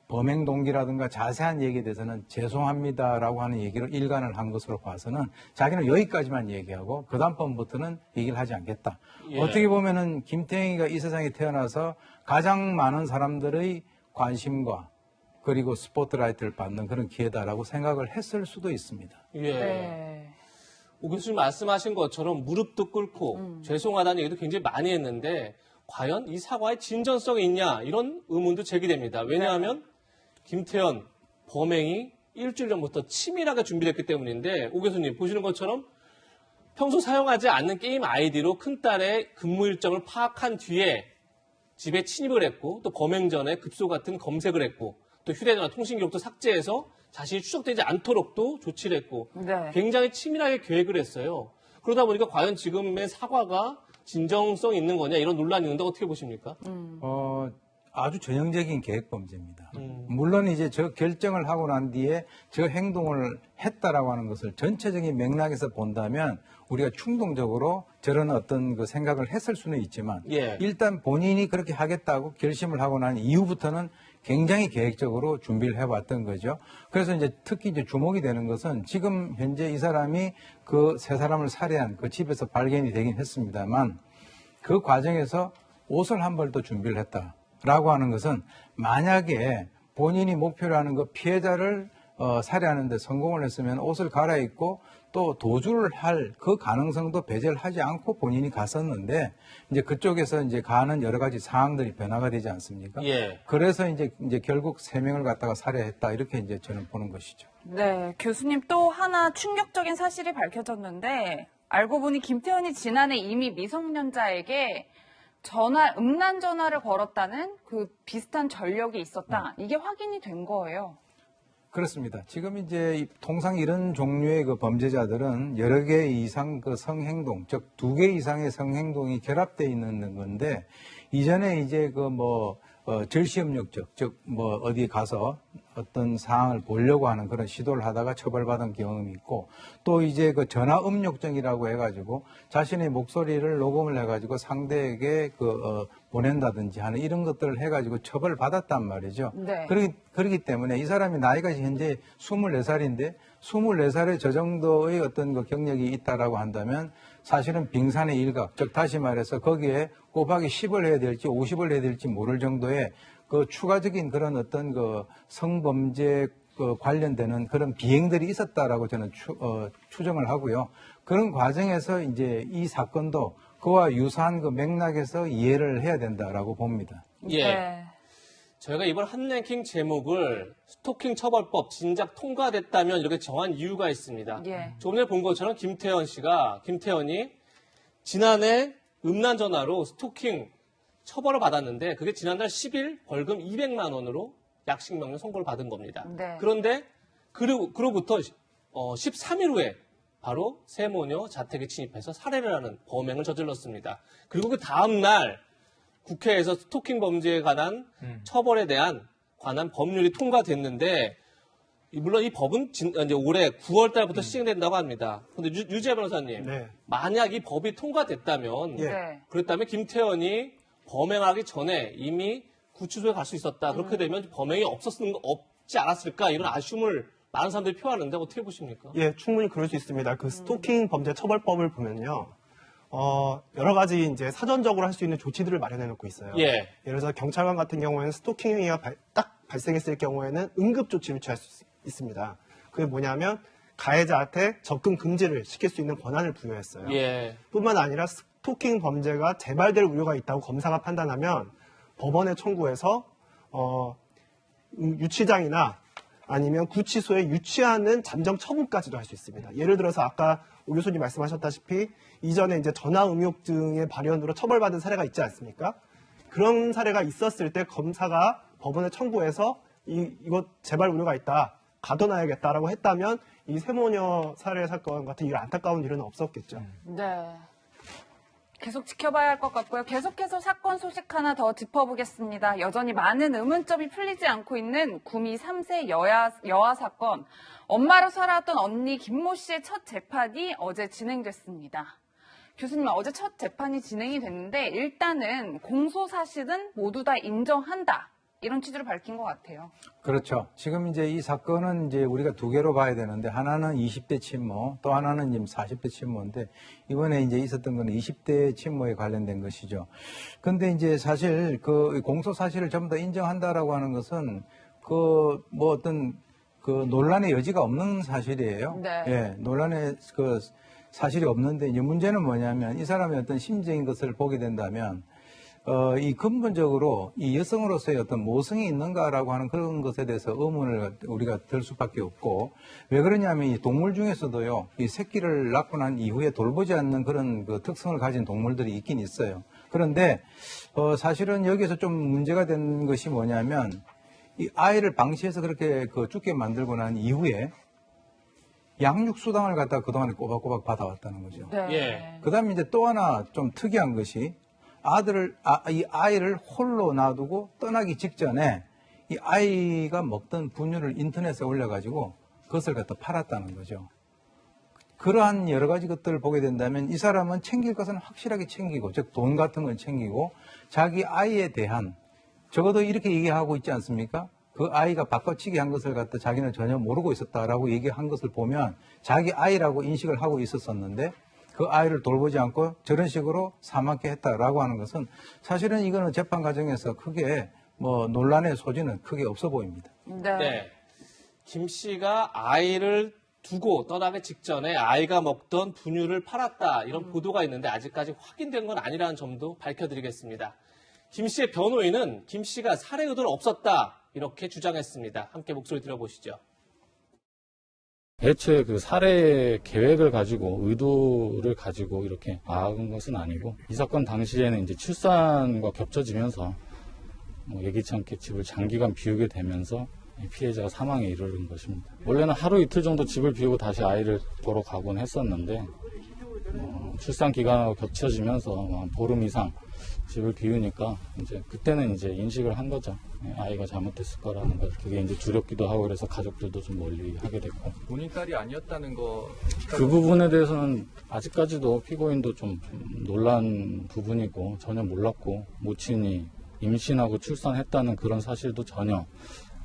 범행 동기라든가 자세한 얘기에 대해서는 죄송합니다라고 하는 얘기를 일관을 한 것으로 봐서는 자기는 여기까지만 얘기하고 그 다음번부터는 얘기를 하지 않겠다. 예. 어떻게 보면은 김태형이가 이 세상에 태어나서 가장 많은 사람들의 관심과 그리고 스포트라이트를 받는 그런 기회다라고 생각을 했을 수도 있습니다. 예. 네. 오 교수님 말씀하신 것처럼 무릎도 꿇고 죄송하다는 얘기도 굉장히 많이 했는데 과연 이 사과의 진전성이 있냐 이런 의문도 제기됩니다. 왜냐하면 김태현 범행이 일주일 전부터 치밀하게 준비됐기 때문인데 오 교수님 보시는 것처럼 평소 사용하지 않는 게임 아이디로 큰딸의 근무 일정을 파악한 뒤에 집에 침입을 했고 또 범행 전에 급소 같은 검색을 했고 또 휴대전화 통신 기록도 삭제해서 자신이 추적되지 않도록도 조치를 했고 네. 굉장히 치밀하게 계획을 했어요. 그러다 보니까 과연 지금의 사과가 진정성 있는 거냐 이런 논란이 있는데 어떻게 보십니까? 아주 전형적인 계획 범죄입니다. 물론 이제 저 결정을 하고 난 뒤에 저 행동을 했다라고 하는 것을 전체적인 맥락에서 본다면 우리가 충동적으로 저런 어떤 그 생각을 했을 수는 있지만 예. 일단 본인이 그렇게 하겠다고 결심을 하고 난 이후부터는 굉장히 계획적으로 준비를 해왔던 거죠. 그래서 이제 특히 이제 주목이 되는 것은 지금 현재 이 사람이 그 세 사람을 살해한 그 집에서 발견이 되긴 했습니다만 그 과정에서 옷을 한 벌 더 준비를 했다라고 하는 것은 만약에 본인이 목표로 하는 그 피해자를 살해하는 데 성공을 했으면 옷을 갈아입고 또 도주를 할 그 가능성도 배제를 하지 않고 본인이 갔었는데 이제 그쪽에서 이제 가는 여러 가지 상황들이 변화가 되지 않습니까? 예. 그래서 이제 결국 3명을 갖다가 살해했다 이렇게 이제 저는 보는 것이죠. 네, 교수님 또 하나 충격적인 사실이 밝혀졌는데 알고 보니 김태현이 지난해 이미 미성년자에게 음란 전화를 걸었다는 그 비슷한 전력이 있었다. 이게 확인이 된 거예요. 그렇습니다. 지금 이제 통상 이런 종류의 그 범죄자들은 여러 개 이상 그 성행동, 즉 2개 이상의 성행동이 결합되어 있는 건데 이전에 이제 그 절시음력적, 즉 어디 가서 어떤 사항을 보려고 하는 그런 시도를 하다가 처벌받은 경험이 있고 또 이제 그 전화 음욕증이라고 해가지고 자신의 목소리를 녹음을 해가지고 상대에게 보낸다든지 하는 이런 것들을 해가지고 처벌을 받았단 말이죠. 네. 그렇기 때문에 이 사람이 나이가 현재 24살인데 24살에 저 정도의 어떤 그 경력이 있다라고 한다면 사실은 빙산의 일각, 즉 다시 말해서 거기에 곱하기 10을 해야 될지 50을 해야 될지 모를 정도의 그 추가적인 그런 어떤 그 성범죄 관련되는 그런 비행들이 있었다라고 저는 추정을 하고요. 그런 과정에서 이제 이 사건도 그와 유사한 그 맥락에서 이해를 해야 된다라고 봅니다. 예. 네. 저희가 이번 한랭킹 제목을 스토킹 처벌법 진작 통과됐다면 이렇게 정한 이유가 있습니다. 예. 조금 전에 본 것처럼 김태현이 지난해 음란 전화로 스토킹 처벌을 받았는데 그게 지난달 10일 벌금 200만 원으로 약식 명령 선고를 받은 겁니다. 네. 그런데 그로부터 13일 후에 바로 세모녀 자택에 침입해서 살해를 하는 범행을 저질렀습니다. 그리고 그 다음 날 국회에서 스토킹 범죄에 관한 처벌에 관한 법률이 통과됐는데 물론 이 법은 이제 올해 9월 달부터 시행된다고 합니다. 그런데 유재 변호사님, 네. 만약 이 법이 통과됐다면 네. 그랬다면 김태현이 범행하기 전에 이미 구치소에 갈 수 있었다. 그렇게 되면 범행이 없지 않았을까 이런 아쉬움을 많은 사람들이 표하는데 어떻게 보십니까? 예, 충분히 그럴 수 있습니다. 그 스토킹 범죄 처벌법을 보면요. 여러 가지 이제 사전적으로 할 수 있는 조치들을 마련해 놓고 있어요. 예. 예를 들어서 경찰관 같은 경우에는 스토킹 행위가 딱 발생했을 경우에는 응급 조치를 취할 수 있습니다. 그게 뭐냐면 가해자한테 접근 금지를 시킬 수 있는 권한을 부여했어요. 예. 뿐만 아니라 스토킹 범죄가 재발될 우려가 있다고 검사가 판단하면 법원에 청구해서 유치장이나 아니면 구치소에 유치하는 잠정 처분까지도 할 수 있습니다. 예를 들어서 아까 오 교수님 말씀하셨다시피 이전에 이제 전화 음욕증의 발현으로 처벌받은 사례가 있지 않습니까? 그런 사례가 있었을 때 검사가 법원에 청구해서 이거 재발 우려가 있다, 가둬놔야겠다라고 했다면 이 세모녀 살해 사건 같은 이런 안타까운 일은 없었겠죠. 네. 계속 지켜봐야 할 것 같고요. 계속해서 사건 소식 하나 더 짚어보겠습니다. 여전히 많은 의문점이 풀리지 않고 있는 구미 3세 여아 사건. 엄마로 살아왔던 언니 김모 씨의 첫 재판이 어제 진행됐습니다. 교수님, 어제 첫 재판이 진행이 됐는데 일단은 공소 사실은 모두 다 인정한다. 이런 취지를 밝힌 것 같아요. 그렇죠. 지금 이제 이 사건은 이제 우리가 2개로 봐야 되는데 하나는 20대 친모, 또 하나는 지금 40대 친모인데 이번에 이제 있었던 건 20대 친모에 관련된 것이죠. 근데 이제 사실 그 공소 사실을 전부 다 인정한다라고 하는 것은 어떤 논란의 여지가 없는 사실이에요. 네. 예, 논란의 사실이 없는데 이제 문제는 뭐냐면 이 사람의 어떤 심적인 것을 보게 된다면 이 근본적으로 이 여성으로서의 어떤 모성이 있는가라고 하는 그런 것에 대해서 의문을 우리가 들 수밖에 없고, 왜 그러냐면 이 동물 중에서도요, 이 새끼를 낳고 난 이후에 돌보지 않는 그런 그 특성을 가진 동물들이 있긴 있어요. 그런데 사실은 여기서 좀 문제가 된 것이 뭐냐면 이 아이를 방치해서 그렇게 죽게 만들고 난 이후에 양육수당을 갖다가 그동안에 꼬박꼬박 받아왔다는 거죠. 예. 그 다음에 이제 또 하나 좀 특이한 것이 이 아이를 홀로 놔두고 떠나기 직전에 이 아이가 먹던 분유를 인터넷에 올려가지고 그것을 갖다 팔았다는 거죠. 그러한 여러 가지 것들을 보게 된다면 이 사람은 챙길 것은 확실하게 챙기고, 즉 돈 같은 건 챙기고, 자기 아이에 대한, 적어도 이렇게 얘기하고 있지 않습니까? 그 아이가 바꿔치기 한 것을 갖다 자기는 전혀 모르고 있었다라고 얘기한 것을 보면 자기 아이라고 인식을 하고 있었었는데 그 아이를 돌보지 않고 저런 식으로 사망케 했다라고 하는 것은 사실은 이거는 재판 과정에서 크게 논란의 소지는 크게 없어 보입니다. 네. 김 씨가 아이를 두고 떠나기 직전에 아이가 먹던 분유를 팔았다, 이런 보도가 있는데 아직까지 확인된 건 아니라는 점도 밝혀드리겠습니다. 김 씨의 변호인은 김 씨가 살해 의도는 없었다, 이렇게 주장했습니다. 함께 목소리 들어보시죠. 애초에 그 살해 계획을 가지고 의도를 가지고 이렇게 막은 것은 아니고, 이 사건 당시에는 이제 출산과 겹쳐지면서 예기치 않게 집을 장기간 비우게 되면서 피해자가 사망에 이르는 것입니다. 원래는 하루 이틀 정도 집을 비우고 다시 아이를 보러 가곤 했었는데 출산 기간하고 겹쳐지면서 보름 이상 집을 비우니까 이제 그때는 이제 인식을 한 거죠. 아이가 잘못됐을 거라는 걸. 그게 이제 두렵기도 하고 그래서 가족들도 좀 멀리 하게 됐고. 본인 딸이 아니었다는 거. 그 부분에 대해서는 아직까지도 피고인도 좀 놀란 부분이고, 전혀 몰랐고, 모친이 임신하고 출산했다는 그런 사실도 전혀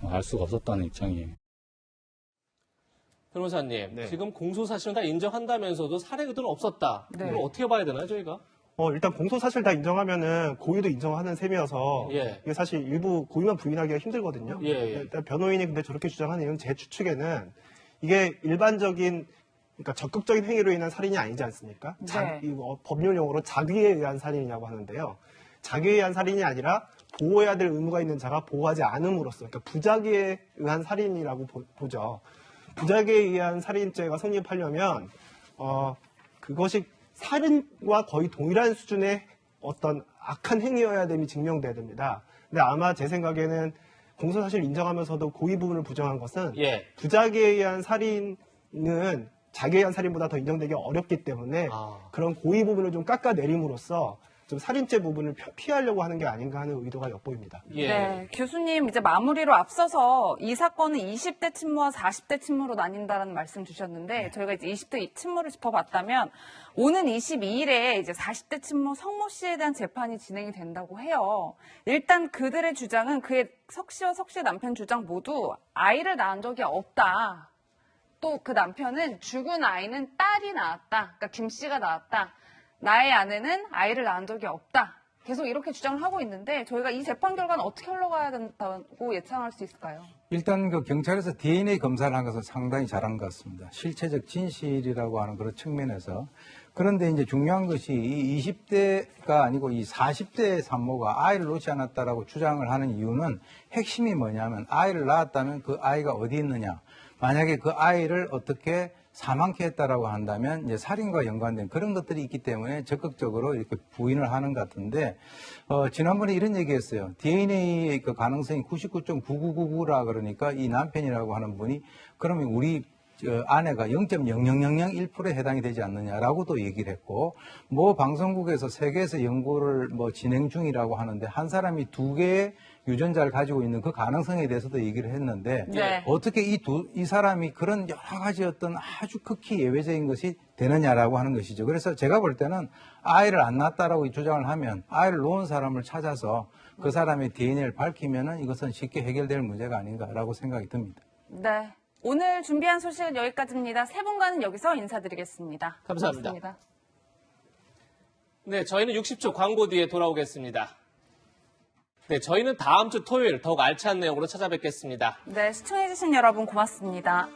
알 수가 없었다는 입장이에요. 변호사님, 지금 공소사실은 다 인정한다면서도 살해 의도는 없었다. 이걸 어떻게 봐야 되나요, 저희가? 일단 공소사실 다 인정하면은 고의도 인정하는 셈이어서 이게 사실 일부 고의만 부인하기가 힘들거든요. 일단 변호인이 근데 저렇게 주장하는 이유는 제 추측에는 이게 일반적인, 그러니까 적극적인 행위로 인한 살인이 아니지 않습니까? 법률 용어로 자기에 의한 살인이라고 하는데요. 자기에 의한 살인이 아니라 보호해야 될 의무가 있는 자가 보호하지 않음으로써, 그러니까 부작위에 의한 살인이라고 보죠. 부작위에 의한 살인죄가 성립하려면 그것이 살인과 거의 동일한 수준의 어떤 악한 행위여야 됨이 증명돼야 됩니다. 근데 아마 제 생각에는 공소사실 인정하면서도 고의 부분을 부정한 것은 부작위에 의한 살인은 자기에 의한 살인보다 더 인정되기 어렵기 때문에 그런 고의 부분을 좀 깎아내림으로써 좀 살인죄 부분을 피하려고 하는 게 아닌가 하는 의도가 엿보입니다. 네, 교수님 이제 마무리로 앞서서 이 사건은 20대 친모와 40대 친모로 나뉜다라는 말씀 주셨는데 저희가 이제 20대 친모를 짚어봤다면 오는 22일에 이제 40대 친모 성모 씨에 대한 재판이 진행이 된다고 해요. 일단 그들의 주장은 그의 석 씨와 석 씨의 남편 주장 모두 아이를 낳은 적이 없다. 또 그 남편은 죽은 아이는 딸이 낳았다. 그러니까 김 씨가 낳았다. 나의 아내는 아이를 낳은 적이 없다. 계속 이렇게 주장을 하고 있는데 저희가 이 재판 결과는 어떻게 흘러가야 된다고 예상할 수 있을까요? 일단 그 경찰에서 DNA 검사를 한 것은 상당히 잘한 것 같습니다. 실체적 진실이라고 하는 그런 측면에서. 그런데 이제 중요한 것이 이 20대가 아니고 이 40대 산모가 아이를 놓지 않았다라고 주장을 하는 이유는 핵심이 뭐냐면 아이를 낳았다면 그 아이가 어디 있느냐. 만약에 그 아이를 어떻게 사망케 했다라고 한다면 이제 살인과 연관된 그런 것들이 있기 때문에 적극적으로 이렇게 부인을 하는 것 같은데 지난번에 이런 얘기했어요. DNA의 그 가능성이 99.9999라 그러니까 이 남편이라고 하는 분이 그러면 우리 아내가 0.00001%에 해당이 되지 않느냐라고도 얘기를 했고, 뭐 방송국에서 세계에서 연구를 진행 중이라고 하는데 한 사람이 두 개의 유전자를 가지고 있는 그 가능성에 대해서도 얘기를 했는데 어떻게 이 사람이 그런 여러 가지 어떤 아주 극히 예외적인 것이 되느냐라고 하는 것이죠. 그래서 제가 볼 때는 아이를 안 낳았다라고 주장을 하면 아이를 놓은 사람을 찾아서 그 사람의 DNA를 밝히면은 이것은 쉽게 해결될 문제가 아닌가라고 생각이 듭니다. 네. 오늘 준비한 소식은 여기까지입니다. 세 분과는 여기서 인사드리겠습니다. 감사합니다. 고맙습니다. 네, 저희는 60초 광고 뒤에 돌아오겠습니다. 네, 저희는 다음 주 토요일 더욱 알찬 내용으로 찾아뵙겠습니다. 네, 시청해주신 여러분 고맙습니다.